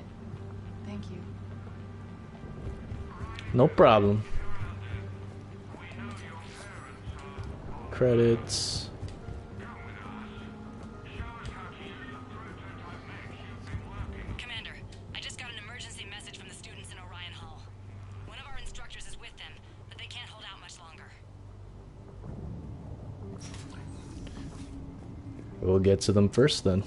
Thank you. No problem. Credits. Commander, I just got an emergency message from the students in Orion Hall. One of our instructors is with them, but they can't hold out much longer. We'll get to them first then.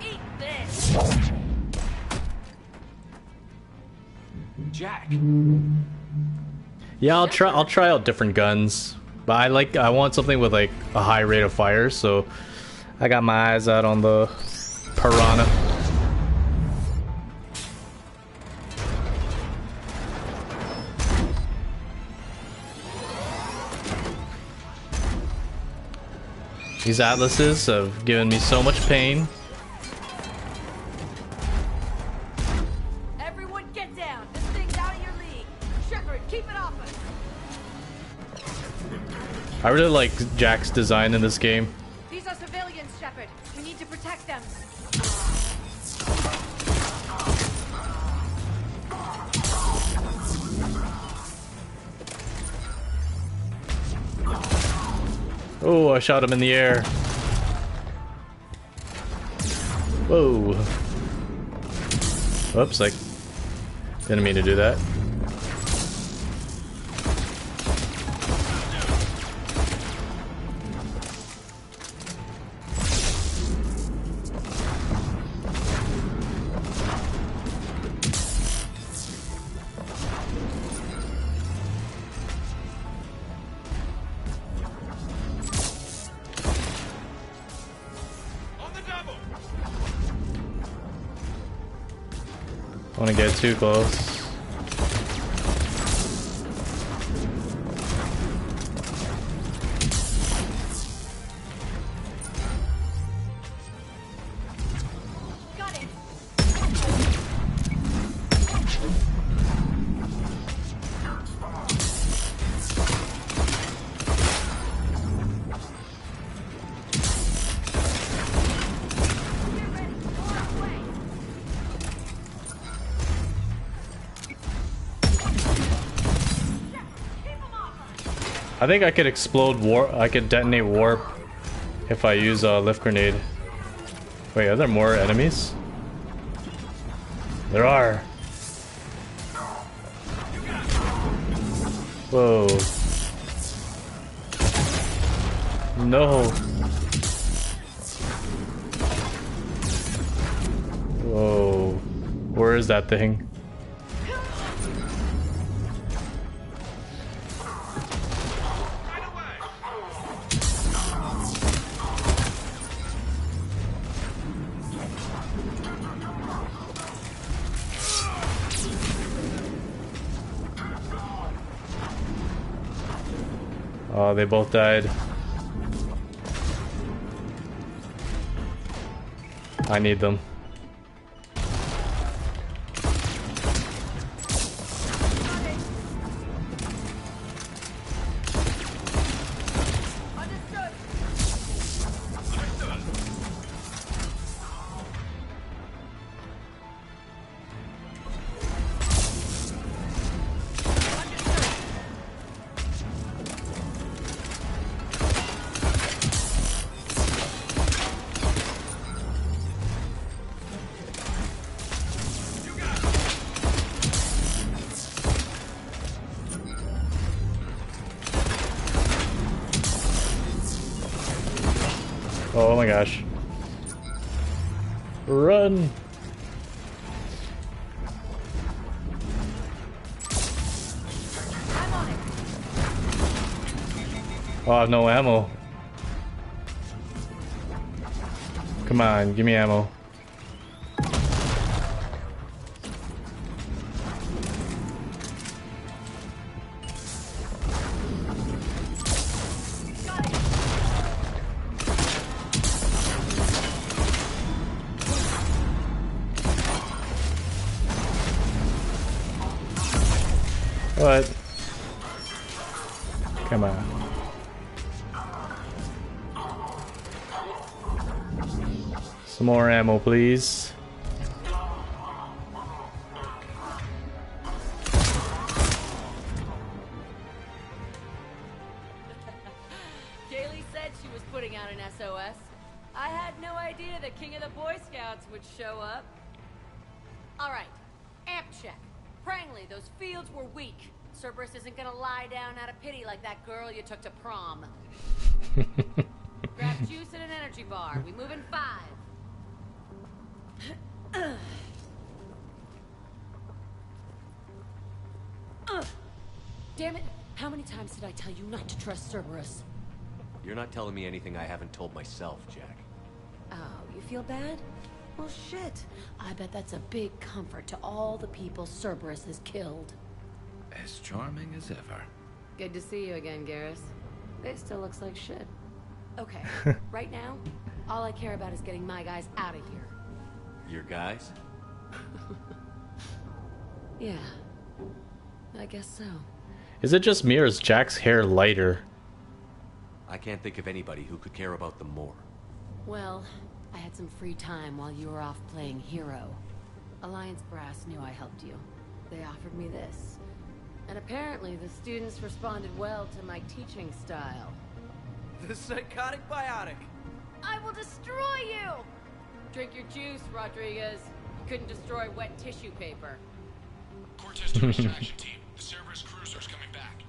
Eat this! Jack. Yeah, I'll try out different guns, but I want something with like a high rate of fire, so I got my eyes out on the Piranha. These atlases have given me so much pain. Everyone get down! This thing's out of your league! Shepard, keep it off us! I really like Jack's design in this game. These are civilians, Shepard. We need to protect them. Oh, I shot him in the air. Whoa. Whoops, I didn't mean to do that. I want to get too close. Got it. I think I could explode warp. I could detonate warp if I use a lift grenade. Wait, are there more enemies? There are. Whoa. No. Whoa. Where is that thing? Oh, they both died. I need them. Oh my gosh. Run! Oh, I have no ammo. Come on, give me ammo. What? Come on. Some more ammo, please. Kaylee said she was putting out an SOS. I had no idea the king of the Boy Scouts would show up. All right, amp check. Prangley, those fields were weak. Cerberus isn't gonna lie down out of pity like that girl you took to prom. Grab juice and an energy bar. We move in 5. Damn it! How many times did I tell you not to trust Cerberus? You're not telling me anything I haven't told myself, Jack. Oh, you feel bad? Well, shit. I bet that's a big comfort to all the people Cerberus has killed. As charming as ever. Good to see you again, Garrus. It still looks like shit. Okay, right now, all I care about is getting my guys out of here. Your guys? Yeah. I guess so. Is it just me or is Jack's hair lighter? I can't think of anybody who could care about them more. Well, I had some free time while you were off playing hero. Alliance Brass knew I helped you. They offered me this. And apparently the students responded well to my teaching style. The psychotic biotic. I will destroy you! Drink your juice, Rodriguez. You couldn't destroy wet tissue paper. Cortez to extraction team. The Cerberus cruiser's coming back.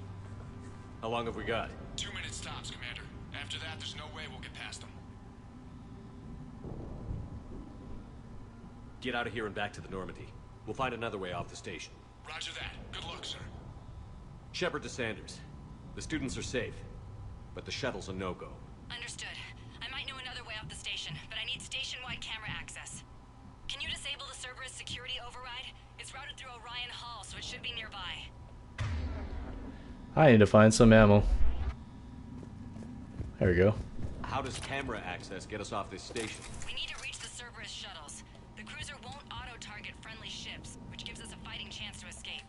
How long have we got? 2 minutes tops, Commander. After that, there's no way we'll get past them. Get out of here and back to the Normandy. We'll find another way off the station. Roger that. Good luck, sir. Shepard to Sanders. The students are safe, but the shuttle's a no-go. Understood. I might know another way off the station, but I need station-wide camera access. Can you disable the Cerberus security override? It's routed through Orion Hall, so it should be nearby. I need to find some ammo. There we go. How does camera access get us off this station? We need to reach the Cerberus shuttles. The cruiser won't auto-target friendly ships, which gives us a fighting chance to escape.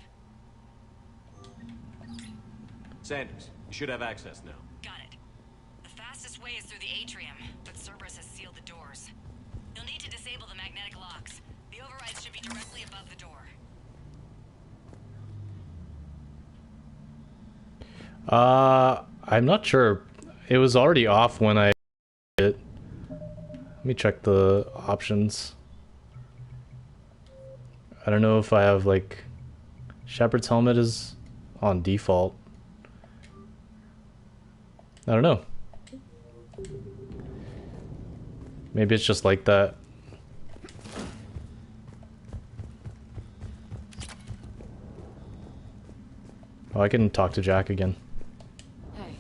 Sanders, you should have access now. Got it. The fastest way is through the atrium, but Cerberus has sealed the doors. You'll need to disable the magnetic locks. The override should be directly above the door. I'm not sure. It was already off when I did it. Let me check the options. I don't know if I have like Shepard's helmet is on default. I don't know. Maybe it's just like that. Oh, I can talk to Jack again. Hey,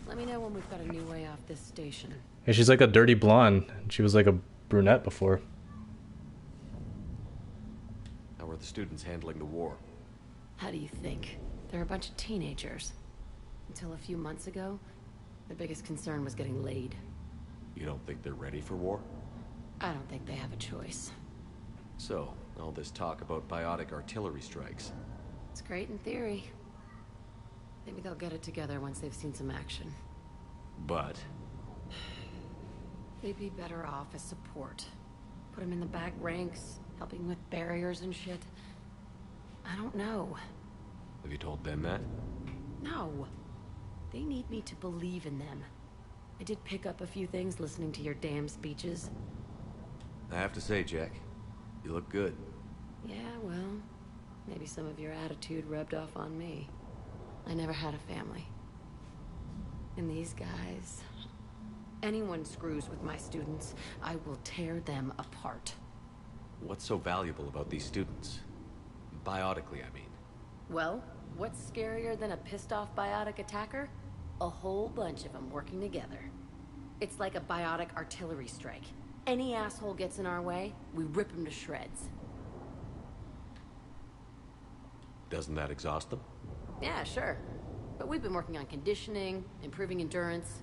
let me know when we've got a new way off this station. Yeah, she's like a dirty blonde. She was like a brunette before. How are the students handling the war? How do you think? They're a bunch of teenagers. Until a few months ago, their biggest concern was getting laid. You don't think they're ready for war? I don't think they have a choice. So, all this talk about biotic artillery strikes. It's great in theory. Maybe they'll get it together once they've seen some action. But They'd be better off as support. Put them in the back ranks, helping with barriers and shit. I don't know. have you told them that? No. They need me to believe in them. I did pick up a few things listening to your damn speeches. I have to say, Jack, you look good. Yeah, well, maybe some of your attitude rubbed off on me. I never had a family. And these guys... Anyone screws with my students, I will tear them apart. What's so valuable about these students? Biotically, I mean. Well, what's scarier than a pissed-off biotic attacker? A whole bunch of them working together. It's like a biotic artillery strike. Any asshole gets in our way, we rip him to shreds. Doesn't that exhaust them? Yeah, sure. But we've been working on conditioning, improving endurance.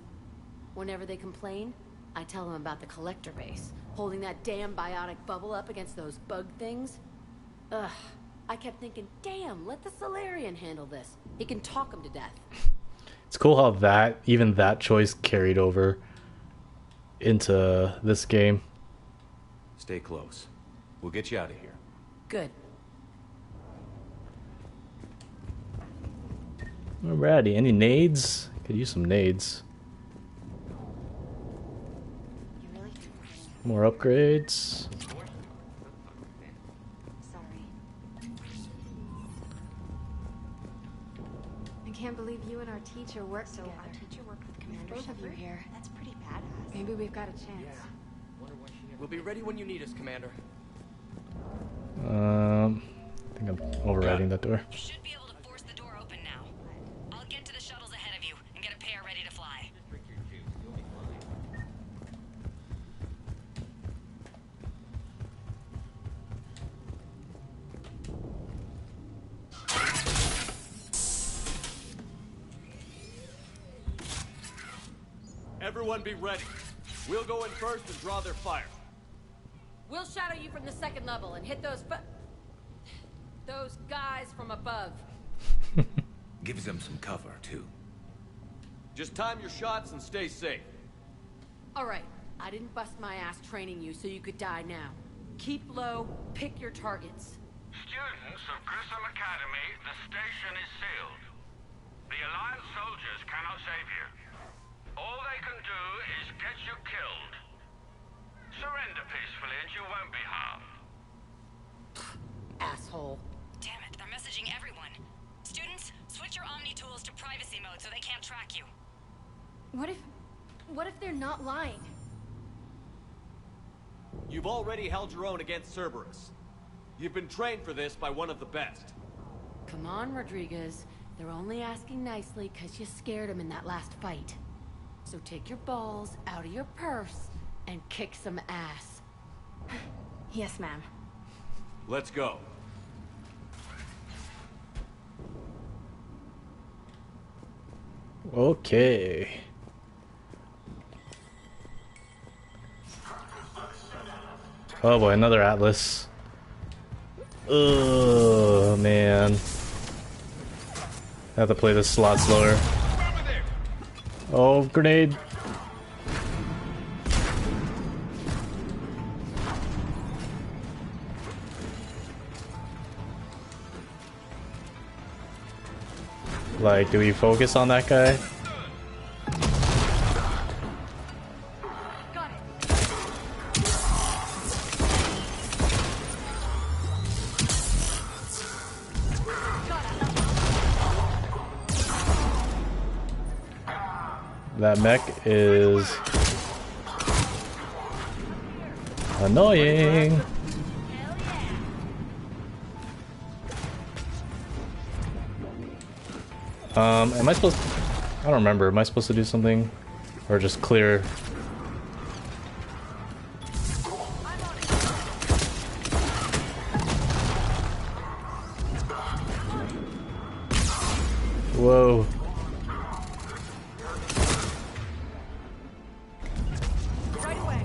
Whenever they complain, I tell them about the collector base, holding that damn biotic bubble up against those bug things. Ugh, I kept thinking, damn, let the Solarian handle this. He can talk him to death. It's cool how even that choice carried over into this game. Stay close. We'll get you out of here. Good. Alrighty, any nades? Could use some nades. More upgrades. I can't believe you and our teacher worked together. Our teacher worked with Commander Both of you Shepard? here. That's pretty badass. Maybe we've got a chance. We'll be ready when you need us, Commander. I think I'm overriding that door. You should be able to force the door open now. I'll get to the shuttles ahead of you and get a pair ready to fly. Everyone be ready. We'll go in first and draw their fire. We'll shadow you from the second level and hit those guys from above. Gives them some cover, too. Just time your shots and stay safe. All right, I didn't bust my ass training you so you could die now. Keep low, pick your targets. Students of Grissom Academy, the station is sealed. The Alliance soldiers cannot save you. All they can do is get you killed. Surrender peacefully and you won't be harmed. Asshole. Damn it, they're messaging everyone. Students, switch your Omni tools to privacy mode so they can't track you. What if they're not lying? You've already held your own against Cerberus. You've been trained for this by one of the best. Come on, Rodriguez. They're only asking nicely because you scared them in that last fight. So take your balls out of your purse and kick some ass. Yes, ma'am. Let's go. Okay. Oh boy, another Atlas. Oh man. I have to play this a lot slower. Oh, grenade. Like, do we focus on that guy? That mech is annoying. Am I supposed to, I don't remember. Am I supposed to do something? Or just clear? Whoa. Right away.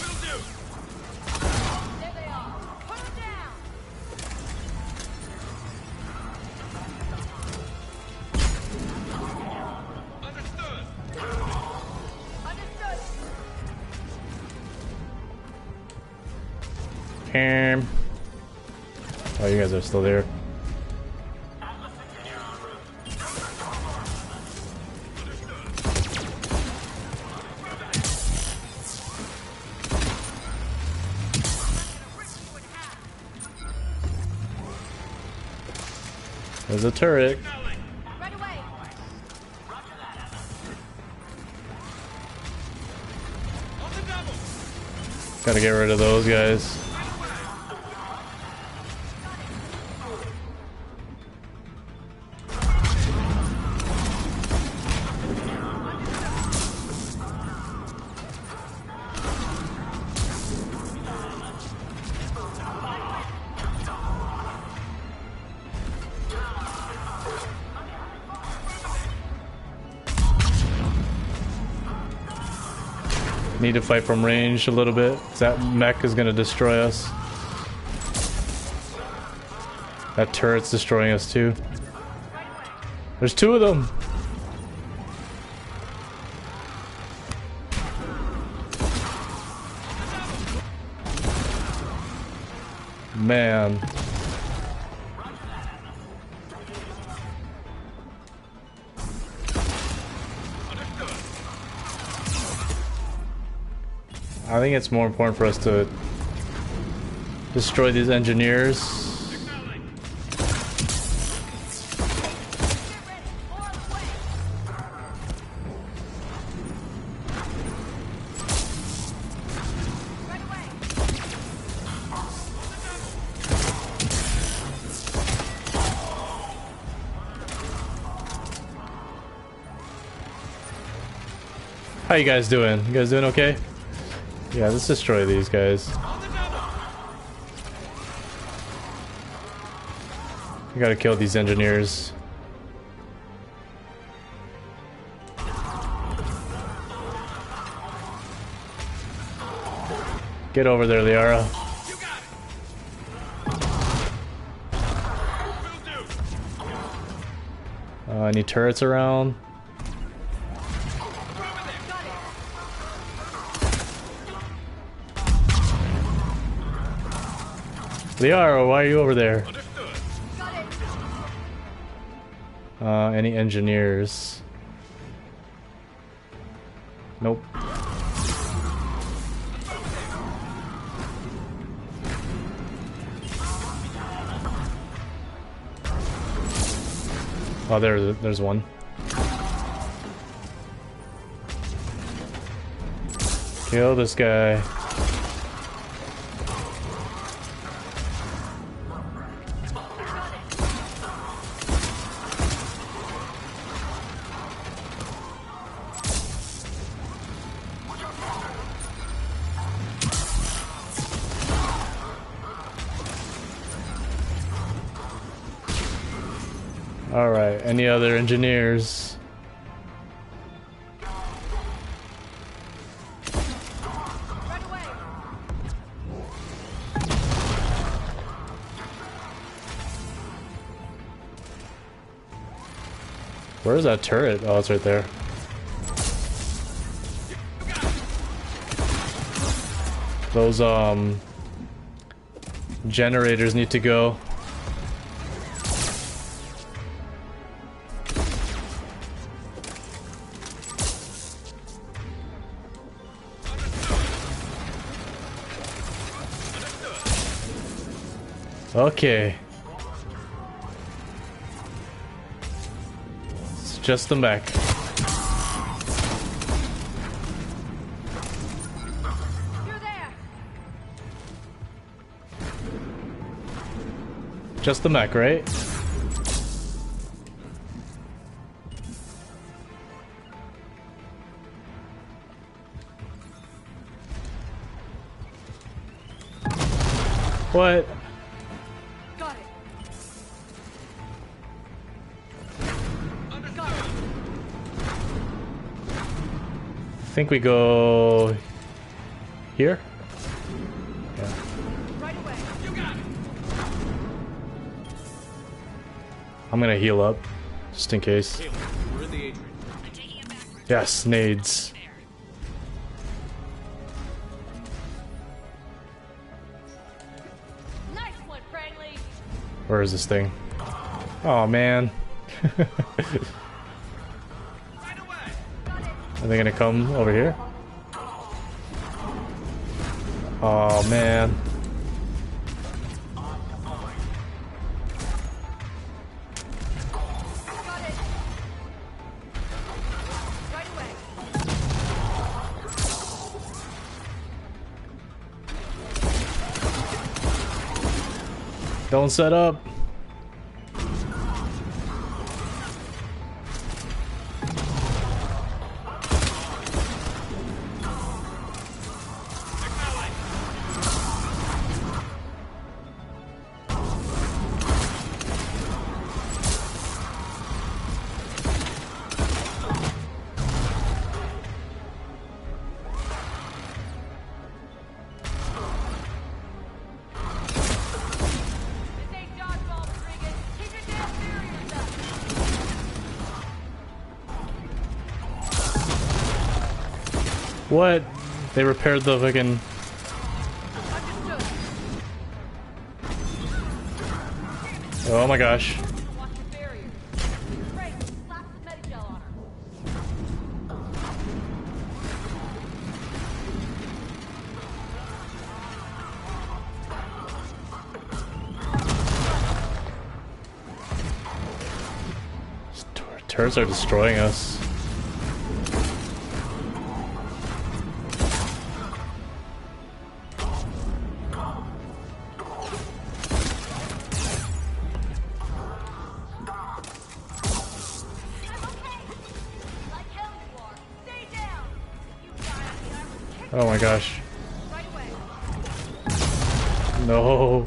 Will do. There they are. Put them down. Understood. Understood. Oh, you guys are still there. There's a turret. Right away. Gotta get rid of those guys. Need to fight from range a little bit. That mech is gonna destroy us. That turret's destroying us too. There's two of them. Man. I think it's more important for us to destroy these engineers. How you guys doing? You guys doing okay? Yeah, let's destroy these guys. We gotta kill these engineers. Get over there, Liara. Any turrets around? Liara, why are you over there? Any engineers? Nope. Oh, there's one. Kill this guy. Alright, any other engineers? Where's that turret? Oh, it's right there. Those, generators need to go. Okay. It's just the mech. Just the mech, right? What? Got it. I think we go here. Yeah. Right away. You got it. I'm gonna heal up, just in case. We're in the Atrium. Yes, nades. Nice one, Prangley. Where is this thing? Oh man. Are they gonna come over here? Oh man. Don't set up. What? They repaired the fucking... Oh my gosh. Turrets are destroying us. Oh my gosh. No.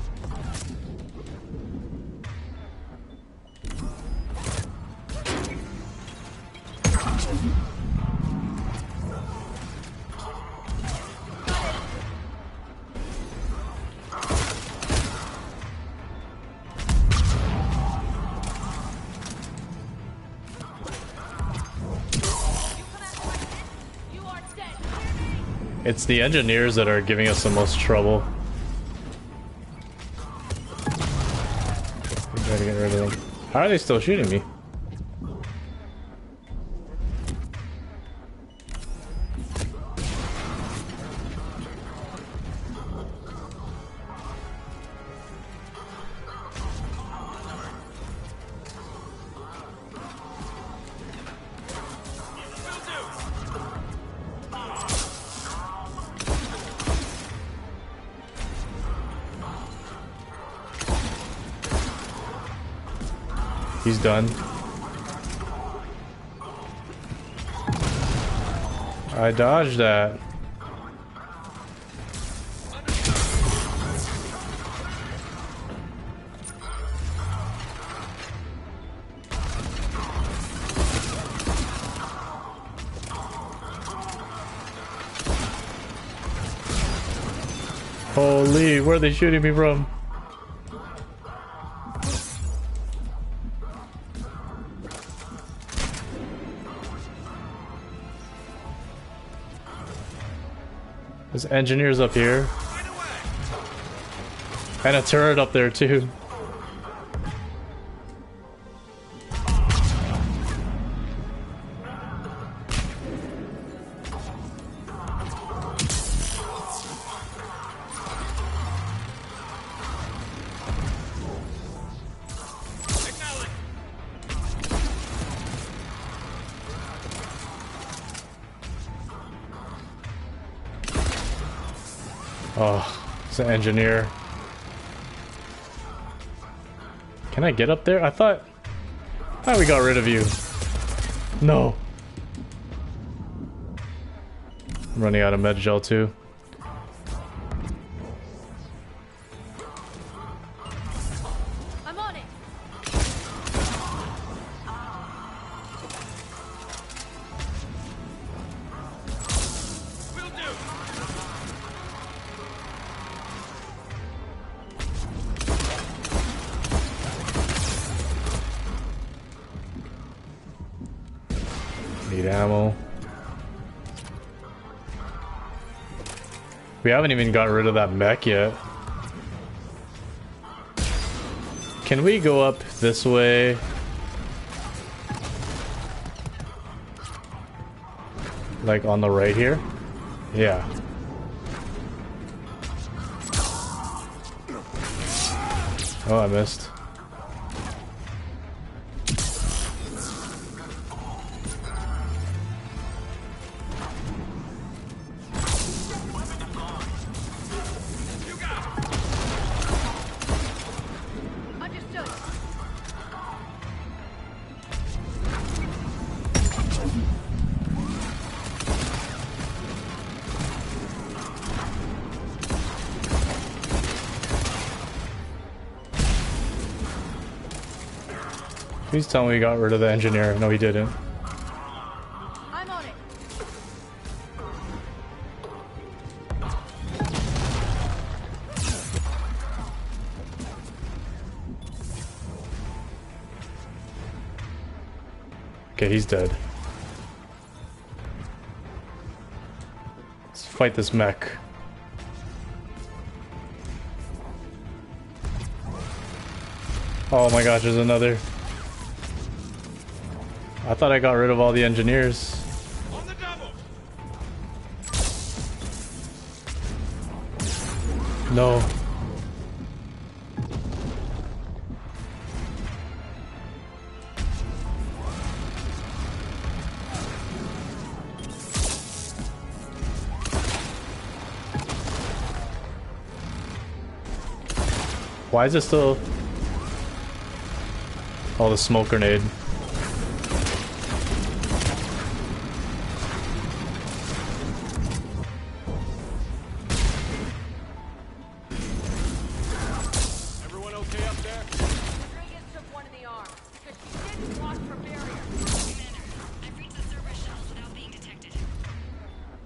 It's the engineers that are giving us the most trouble. I'm trying to get rid of them. How are they still shooting me? He's done. I dodged that. Holy, where are they shooting me from? There's engineers up here. And a turret up there too. Oh, it's an engineer. Can I get up there? I thought we got rid of you. No. I'm running out of med gel too. I'm on it. Need ammo. We haven't even got rid of that mech yet. Can we go up this way? Like on the right here? Yeah. Oh, I missed. Please tell me we got rid of the engineer. No, he didn't. I'm on it. Okay, he's dead. fight this mech. Oh my gosh, there's another. I thought I got rid of all the engineers. No. Why is it still... Oh, the smoke grenade. Everyone okay up there? Rodriguez took one in the arm, because she didn't watch her barrier. Commander, I've reached the Cerberus shells without being detected.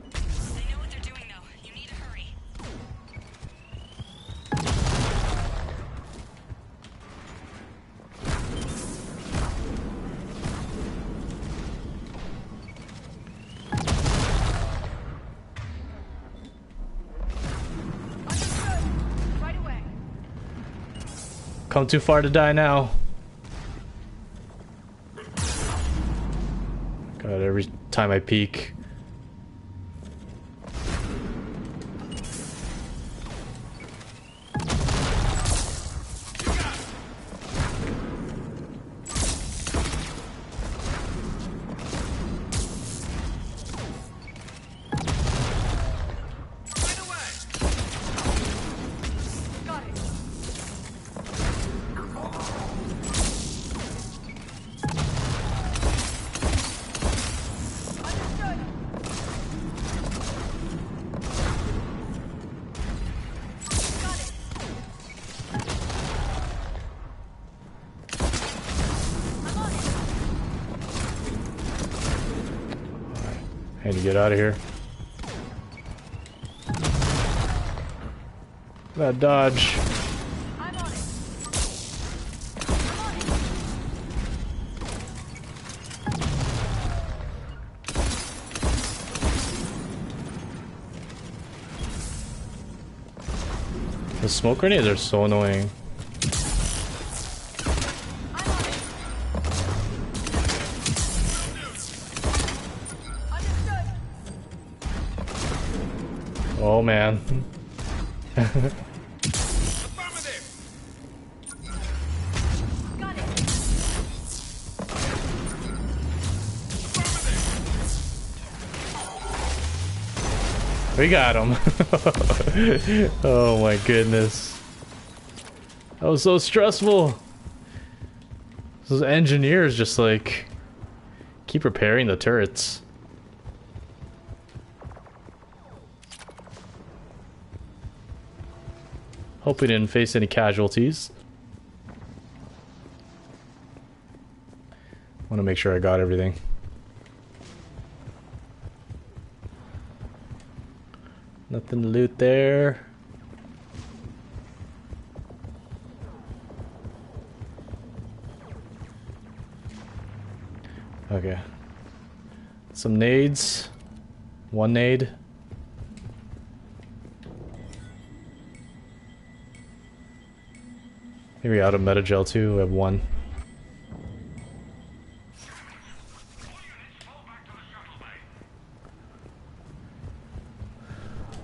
They know what they're doing, though. You need to hurry. Right away. Come too far to die now. God, every time I peek. Got it. Understood. Got it. I'm on it. I need to get out of here. That dodge. I'm on it. The smoke grenades are so annoying. Oh man. Got it. We got him. Oh my goodness. That was so stressful. Those engineers just like keep repairing the turrets. Hope we didn't face any casualties. Want to make sure I got everything. Nothing to loot there. Okay. Some nades. One nade. Maybe out of metagel too. We have one.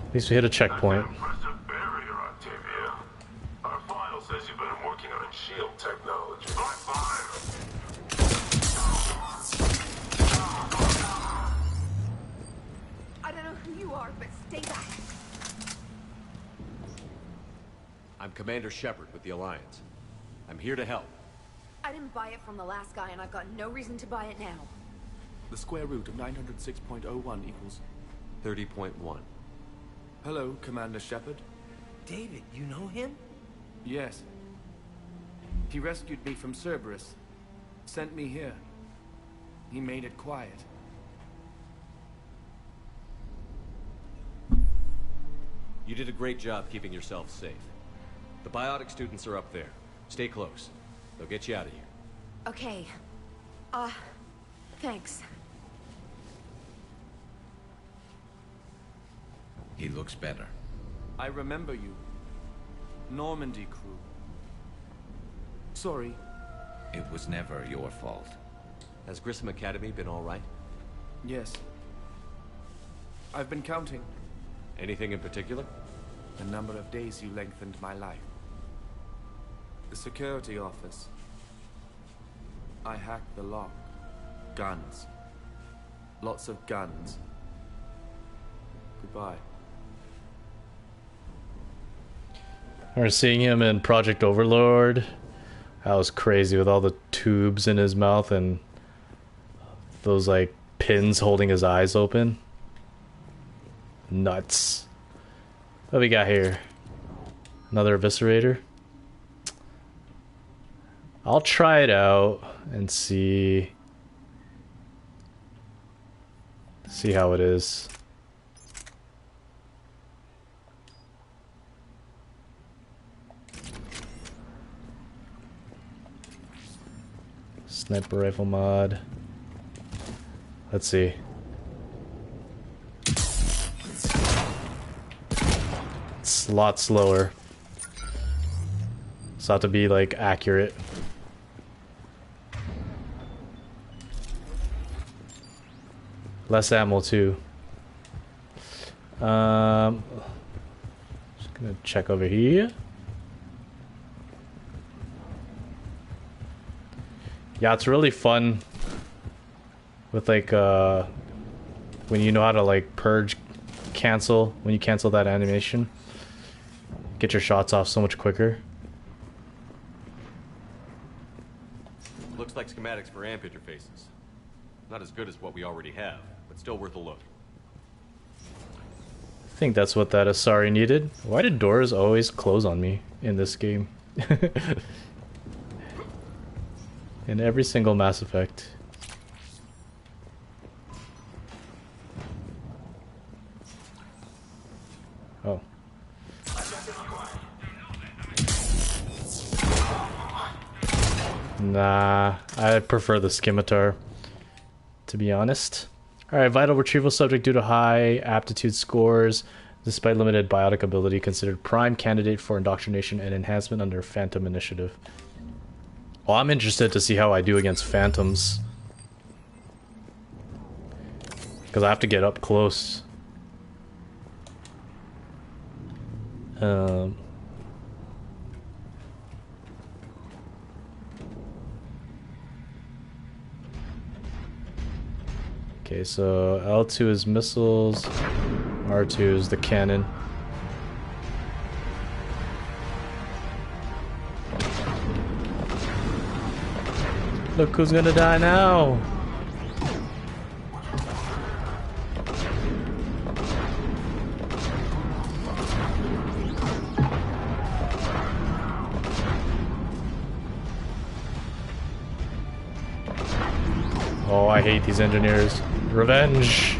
At least we hit a checkpoint. Impressive barrier, Octavia. Our file says you've been working on shield technology. By fire! I don't know who you are, but stay back. I'm Commander Shepard with the Alliance. I'm here to help. I didn't buy it from the last guy, and I've got no reason to buy it now. The square root of 906.01 equals... 30.1. Hello, Commander Shepard. David, you know him? Yes. He rescued me from Cerberus. Sent me here. He made it quiet. You did a great job keeping yourself safe. The biotic students are up there. Stay close. They'll get you out of here. Okay. Thanks. He looks better. I remember you. Normandy crew. Sorry. It was never your fault. Has Grissom Academy been all right? Yes. I've been counting. Anything in particular? The number of days you lengthened my life. The security office. I hacked the lock. Guns. Lots of guns. Goodbye. Or seeing him in Project Overlord. That was crazy with all the tubes in his mouth and those like pins holding his eyes open. Nuts. What we got here? Another eviscerator. I'll try it out and see how it is. Sniper rifle mod. Let's see. It's a lot slower. So I have to be like accurate. Less ammo too. Just gonna check over here. Yeah, it's really fun with like when you know how to like purge, cancel, when you cancel that animation. Get your shots off so much quicker. Looks like schematics for amp interfaces. Not as good as what we already have, but still worth a look. I think that's what that Asari needed. Why did doors always close on me in this game? In every single Mass Effect. Oh. Nah, I prefer the scimitar, to be honest. Alright, vital retrieval subject due to high aptitude scores, despite limited biotic ability, considered prime candidate for indoctrination and enhancement under Phantom Initiative. Well, I'm interested to see how I do against phantoms. Because I have to get up close. Okay, so L2 is missiles, R2 is the cannon. Look who's gonna die now! Oh, I hate these engineers. Revenge!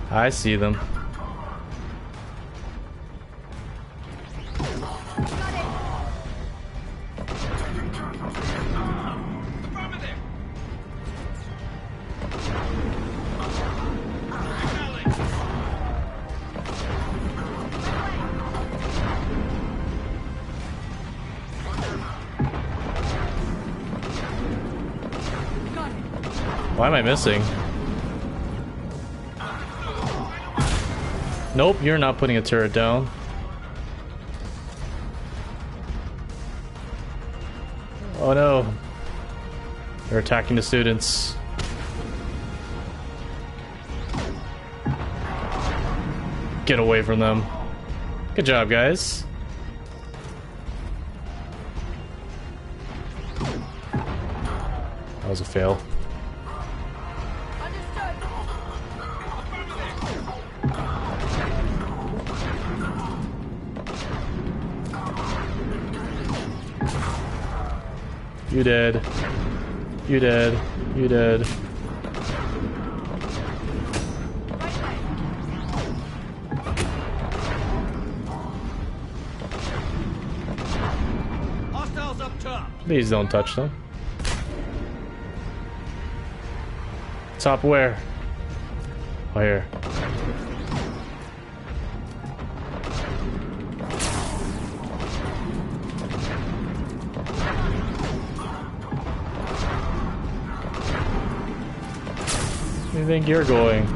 I see them. Why am I missing? Nope, you're not putting a turret down. Oh no. They're attacking the students. Get away from them. Good job, guys. That was a fail. You dead. You dead. You dead. top. Please don't touch them. Top where? Oh, here. Where do you think you're going?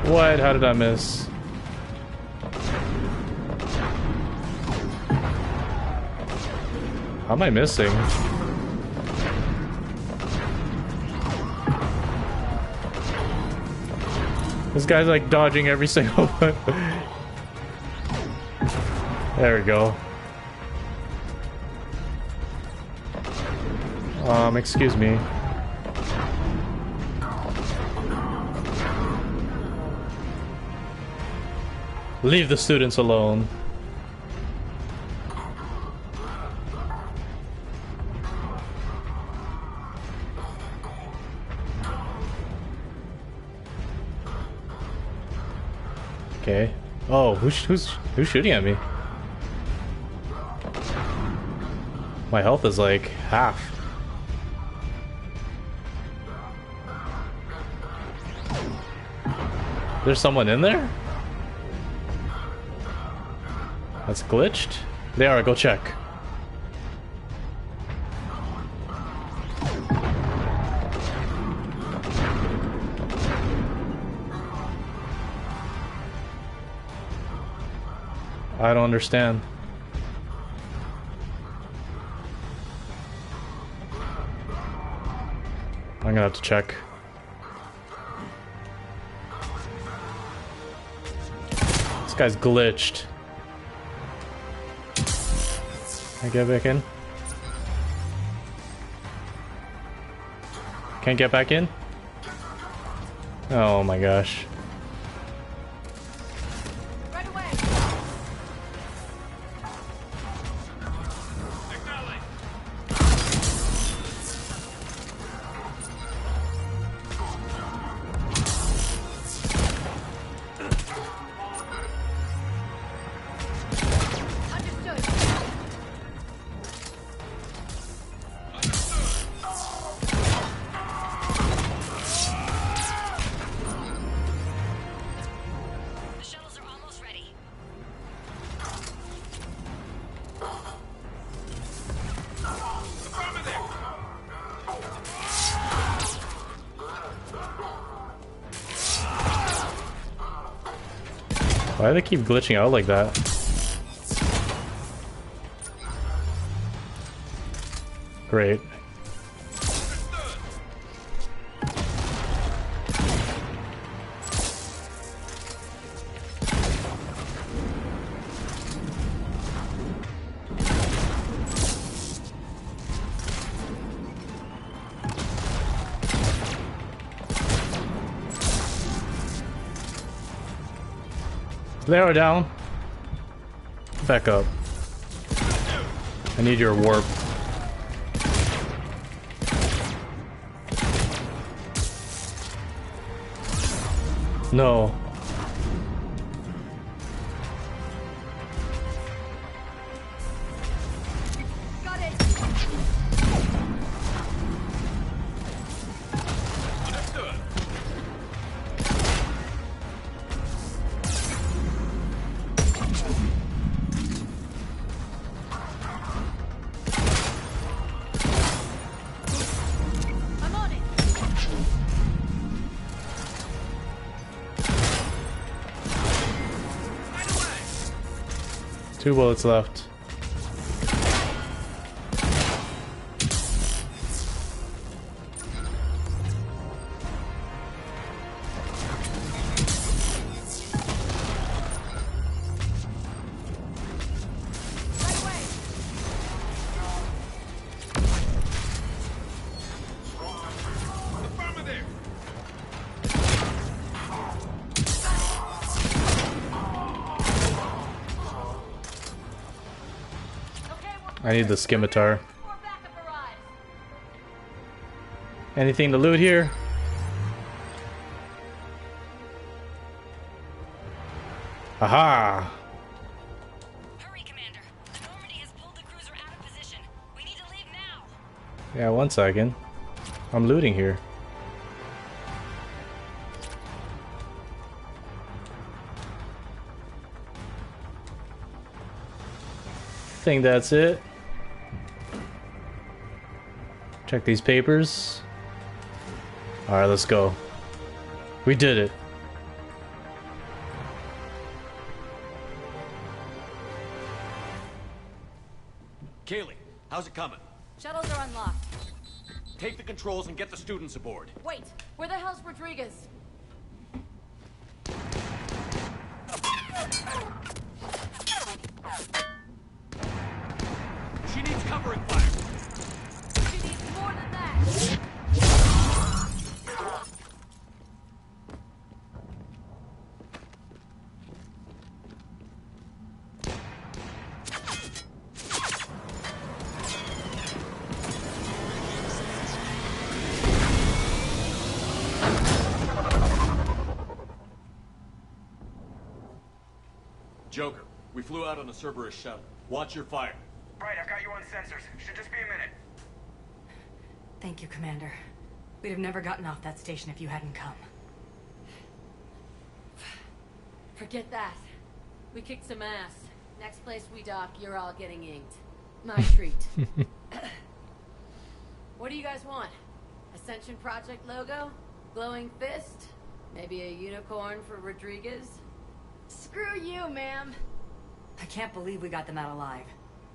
What? How did I miss? How am I missing? This guy's like dodging every single one. There we go. Excuse me. Leave the students alone. Okay. Oh, who's shooting at me? My health is like half. There's someone in there? That's glitched? They are, go check. I don't understand. I'm gonna have to check. This guy's glitched. Can I get back in? Can't get back in? Oh my gosh. Why do they keep glitching out like that? Great. They are down. Back up. I need your warp. No. Got it. Understood. I'm on it. 2 bullets left. I need the scimitar. Anything to loot here? Aha! Hurry, Commander. The Normandy has pulled the cruiser out of position. We need to leave now. Yeah, 1 second. I'm looting here. Think that's it. Check these papers. Alright, let's go. We did it. Kaylee, how's it coming? Shuttles are unlocked. Take the controls and get the students aboard. Wait, where the hell's Rodriguez? She needs covering fire. She needs more than that. Joker, we flew out on a Cerberus shuttle. Watch your fire. Right, I've got you on sensors. Should just be a minute. Thank you, Commander. We'd have never gotten off that station if you hadn't come. Forget that. We kicked some ass. Next place we dock, you're all getting inked. My treat. What do you guys want? Ascension Project logo? Glowing fist? Maybe a unicorn for Rodriguez? Screw you, ma'am. I can't believe we got them out alive.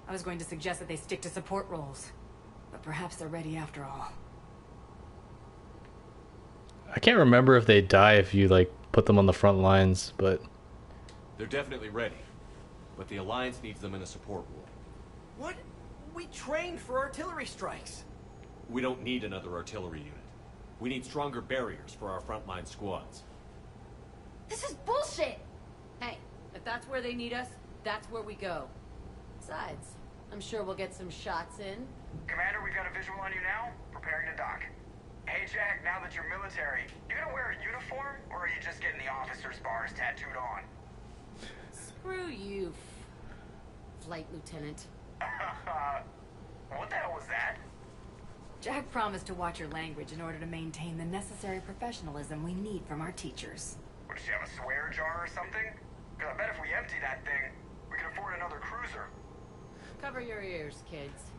I was going to suggest that they stick to support roles. But perhaps they're ready after all. I can't remember if they die if you, like, put them on the front lines, but... They're definitely ready. But the Alliance needs them in a support role. What? We trained for artillery strikes. We don't need another artillery unit. We need stronger barriers for our frontline squads. This is bullshit! Hey, if that's where they need us, that's where we go. Besides, I'm sure we'll get some shots in. Commander, we've got a visual on you now. Preparing to dock. Hey, Jack, now that you're military, you gonna wear a uniform, or are you just getting the officer's bars tattooed on? Screw you, Flight Lieutenant. What the hell was that? Jack promised to watch your language in order to maintain the necessary professionalism we need from our teachers. What, does she have a swear jar or something? Because I bet if we empty that thing, we can afford another cruiser. Cover your ears, kids.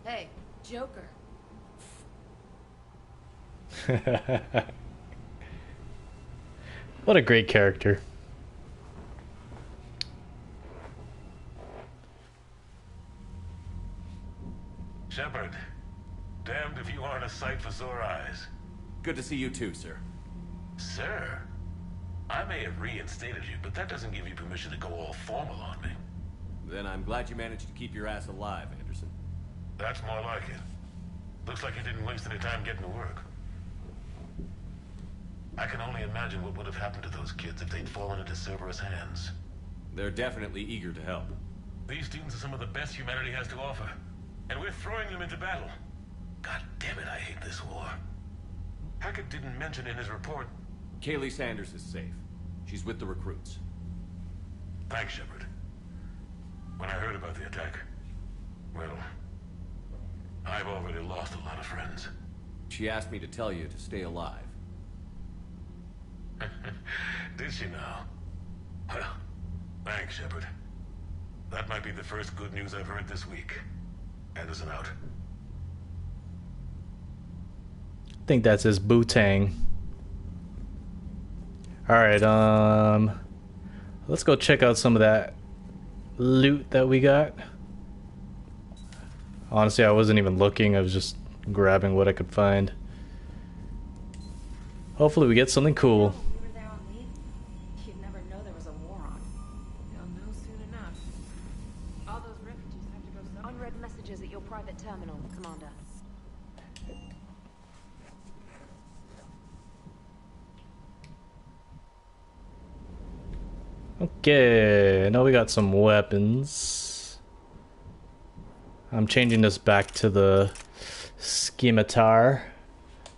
Hey, Joker. What a great character. Shepard, damned if you aren't a sight for sore eyes. Good to see you too, sir. Sir? I may have reinstated you, but that doesn't give you permission to go all formal on me. Then I'm glad you managed to keep your ass alive, Anderson. That's more like it. Looks like you didn't waste any time getting to work. I can only imagine what would have happened to those kids if they'd fallen into Cerberus' hands. They're definitely eager to help. These students are some of the best humanity has to offer. And we're throwing them into battle. God damn it, I hate this war. Hackett didn't mention in his report... Kaylee Sanders is safe. She's with the recruits. Thanks, Shepard. When I heard about the attack, well, I've already lost a lot of friends. She asked me to tell you to stay alive. Did she now? Well, thanks, Shepard. That might be the first good news I've heard this week. Anderson out. I think that's his Bootang. Alright, let's go check out some of that loot that we got. Honestly, I wasn't even looking, I was just grabbing what I could find. Hopefully we get something cool. You'd never know there was a war on. You'll know soon enough. All those refugees have to go somewhere. Unread messages at your private terminal, Commander. Okay, now we got some weapons. I'm changing this back to the scimitar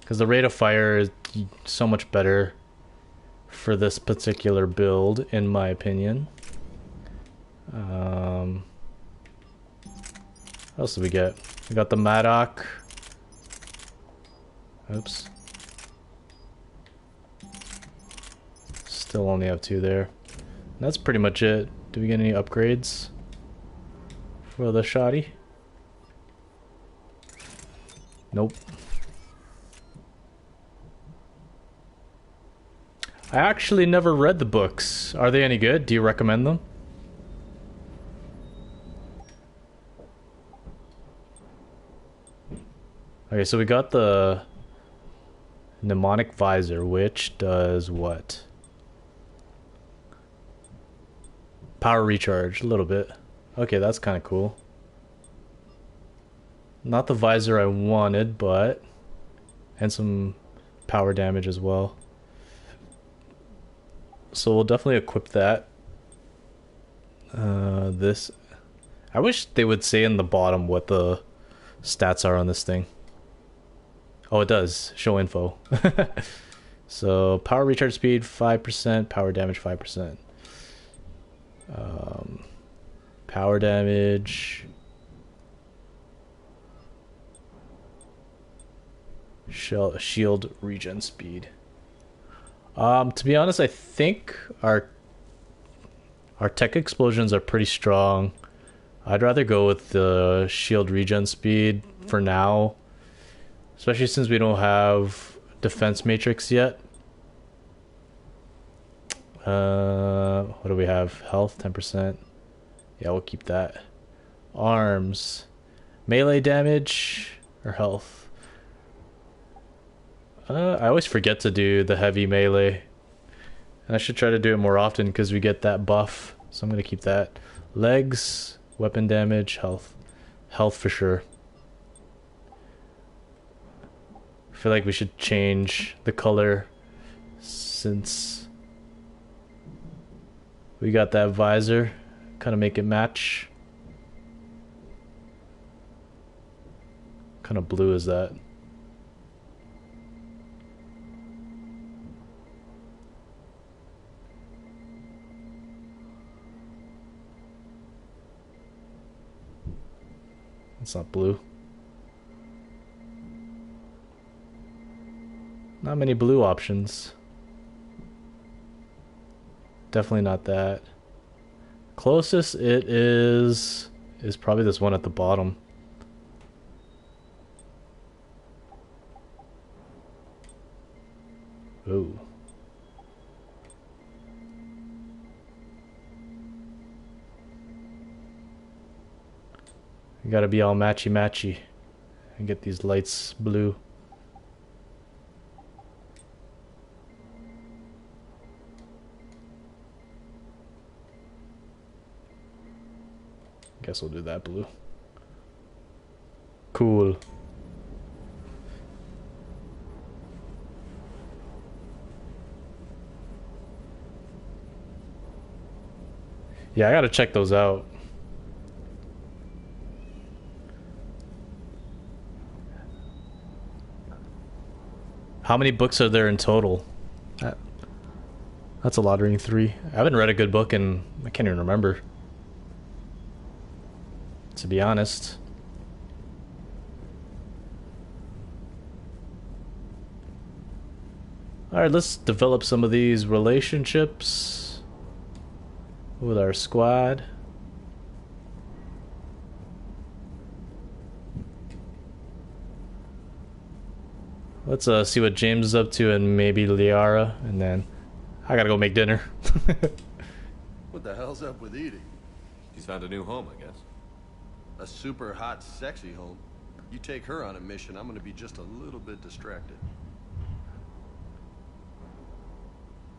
because the rate of fire is so much better for this particular build, in my opinion. What else do we get? We got the Maddock. Oops. Still only have 2 there. That's pretty much it. Do we get any upgrades for the shoddy? Nope. I actually never read the books. Are they any good? Do you recommend them? Okay, so we got the mnemonic visor, which does what? Power recharge, a little bit. Okay, that's kind of cool. Not the visor I wanted, but... and some power damage as well. So we'll definitely equip that. This... I wish they would say in the bottom what the stats are on this thing. Oh, it does. Show info. So, power recharge speed, 5%. Power damage, 5%. Power damage... shield regen speed. To be honest, I think our tech explosions are pretty strong. I'd rather go with the shield regen speed for now, especially since we don't have defense matrix yet. What do we have? Health 10%. Yeah, we'll keep that. Arms, melee damage or health. I always forget to do the heavy melee. And I should try to do it more often because we get that buff. So I'm going to keep that. Legs, weapon damage, health. Health for sure. I feel like we should change the color since we got that visor. Kind of make it match. What kind of blue is that? It's not blue. Not many blue options. Definitely not that. Closest it is probably this one at the bottom. Ooh. You gotta be all matchy and get these lights blue. Guess we'll do that blue. Cool. Yeah, I gotta check those out. How many books are there in total? That's a lot, reading 3. I haven't read a good book and I can't even remember, to be honest. Alright, let's develop some of these relationships with our squad. Let's see what James is up to and maybe Liara, and then I gotta go make dinner. What the hell's up with Edie? She's found a new home, I guess. A super hot, sexy home. You take her on a mission, I'm gonna be just a little bit distracted.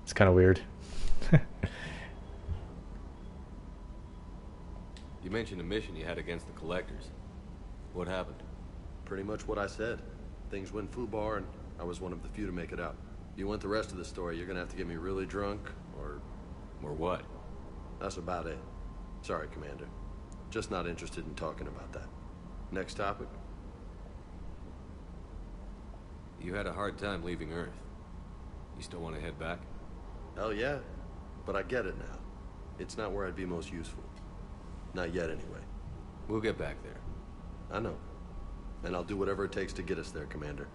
It's kind of weird. You mentioned a mission you had against the collectors. What happened? Pretty much what I said. Things went foobar, and I was one of the few to make it out. If you want the rest of the story, you're gonna have to get me really drunk, or... Or what? That's about it. Sorry, Commander. Just not interested in talking about that. Next topic. You had a hard time leaving Earth. You still want to head back? Hell yeah. But I get it now. It's not where I'd be most useful. Not yet, anyway. We'll get back there. I know. And I'll do whatever it takes to get us there, Commander.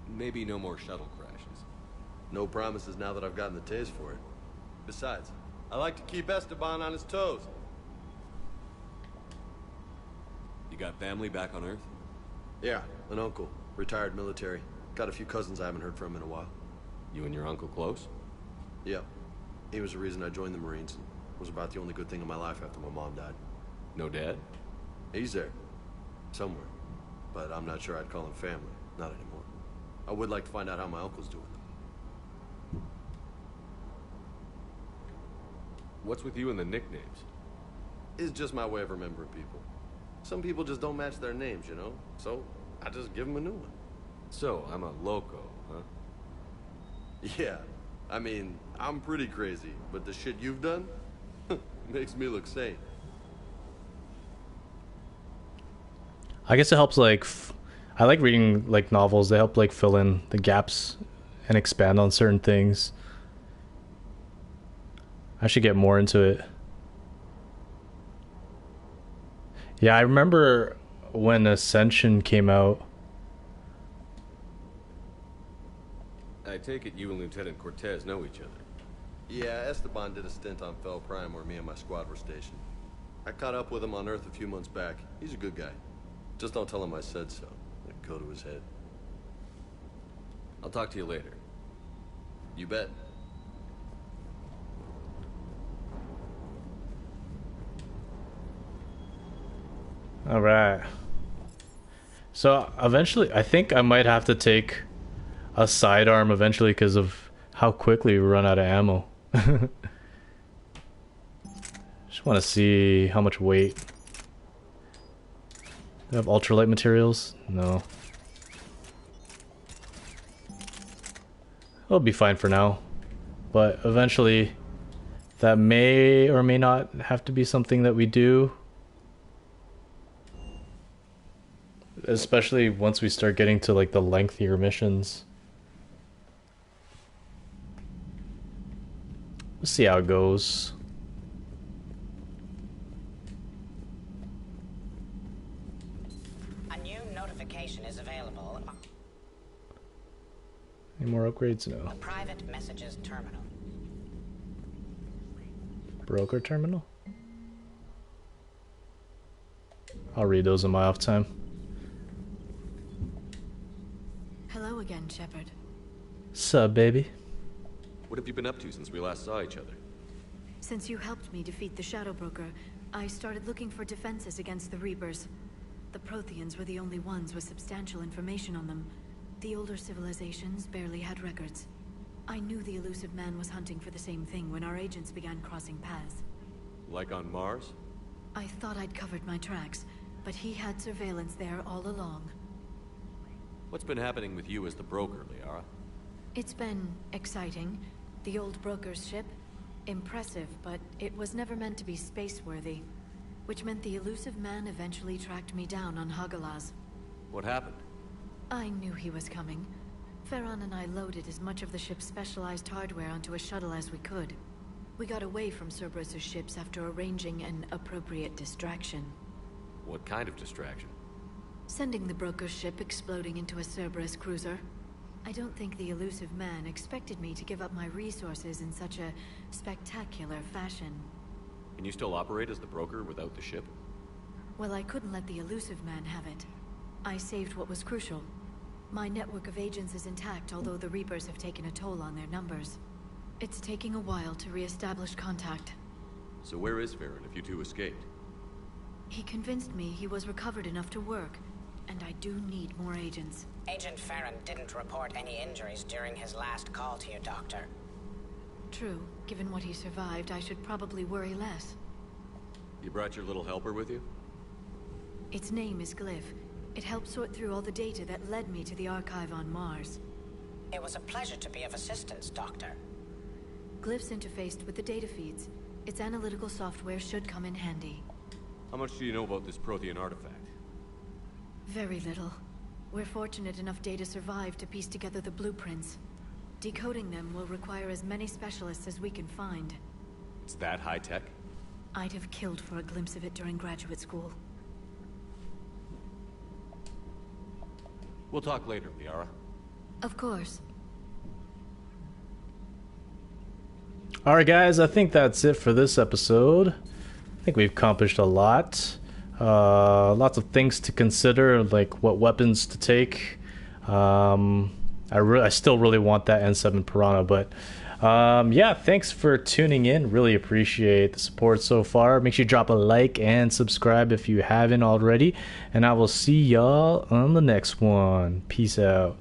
Maybe no more shuttle crashes. No promises now that I've gotten the taste for it. Besides, I like to keep Esteban on his toes. You got family back on Earth? Yeah, an uncle. Retired military. Got a few cousins I haven't heard from in a while. You and your uncle close? Yep. He was the reason I joined the Marines. And was about the only good thing in my life after my mom died. No dad? He's there. Somewhere. But I'm not sure I'd call him family. Not anymore. I would like to find out how my uncle's doing. What's with you and the nicknames? It's just my way of remembering people. Some people just don't match their names, you know? So, I just give them a new one. So, I'm a loco, huh? Yeah. I mean, I'm pretty crazy, but the shit you've done makes me look sane. I guess it helps, like, I like reading, like, novels. They help, like, fill in the gaps and expand on certain things. I should get more into it. Yeah, I remember when Ascension came out. I take it you and Lieutenant Cortez know each other. Yeah, Esteban did a stint on Fel Prime where me and my squad were stationed. I caught up with him on Earth a few months back. He's a good guy. Just don't tell him I said so. It'd go to his head. I'll talk to you later. You bet. All right. So eventually, I think I might have to take a sidearm eventually because of how quickly we run out of ammo. Just want to see how much weight. Do I have ultralight materials? No. It'll be fine for now. But eventually, that may or may not have to be something that we do. Especially once we start getting to like the lengthier missions. We'll see how it goes. A new notification is available. Any more upgrades? No. The private messages terminal. Broker terminal? I'll read those in my off time. Hello again, Shepard. Sup, baby? What have you been up to since we last saw each other? Since you helped me defeat the Shadow Broker, I started looking for defenses against the Reapers. The Protheans were the only ones with substantial information on them. The older civilizations barely had records. I knew the elusive man was hunting for the same thing when our agents began crossing paths. Like on Mars? I thought I'd covered my tracks, but he had surveillance there all along. What's been happening with you as the broker, Liara? It's been exciting. The old broker's ship? Impressive, but it was never meant to be space-worthy. Which meant the elusive man eventually tracked me down on Hagalaz. What happened? I knew he was coming. Farron and I loaded as much of the ship's specialized hardware onto a shuttle as we could. We got away from Cerberus's ships after arranging an appropriate distraction. What kind of distraction? Sending the broker's ship exploding into a Cerberus cruiser. I don't think the elusive man expected me to give up my resources in such a spectacular fashion. Can you still operate as the broker without the ship? Well, I couldn't let the elusive man have it. I saved what was crucial. My network of agents is intact, although the Reapers have taken a toll on their numbers. It's taking a while to re-establish contact. So where is Farron if you two escaped? He convinced me he was recovered enough to work, and I do need more agents. Agent Farron didn't report any injuries during his last call to you, Doctor. True. Given what he survived, I should probably worry less. You brought your little helper with you? Its name is Glyph. It helped sort through all the data that led me to the archive on Mars. It was a pleasure to be of assistance, Doctor. Glyph's interfaced with the data feeds. Its analytical software should come in handy. How much do you know about this Prothean artifact? Very little. We're fortunate enough Data survived to piece together the blueprints. Decoding them will require as many specialists as we can find. It's that high-tech? I'd have killed for a glimpse of it during graduate school. We'll talk later, Liara. Of course. Alright guys, I think that's it for this episode. I think we've accomplished a lot. Lots of things to consider, like what weapons to take. I still really want that N7 Piranha, but yeah, thanks for tuning in. Really appreciate the support so far. Make sure you drop a like and subscribe if you haven't already. And I will see y'all on the next one. Peace out.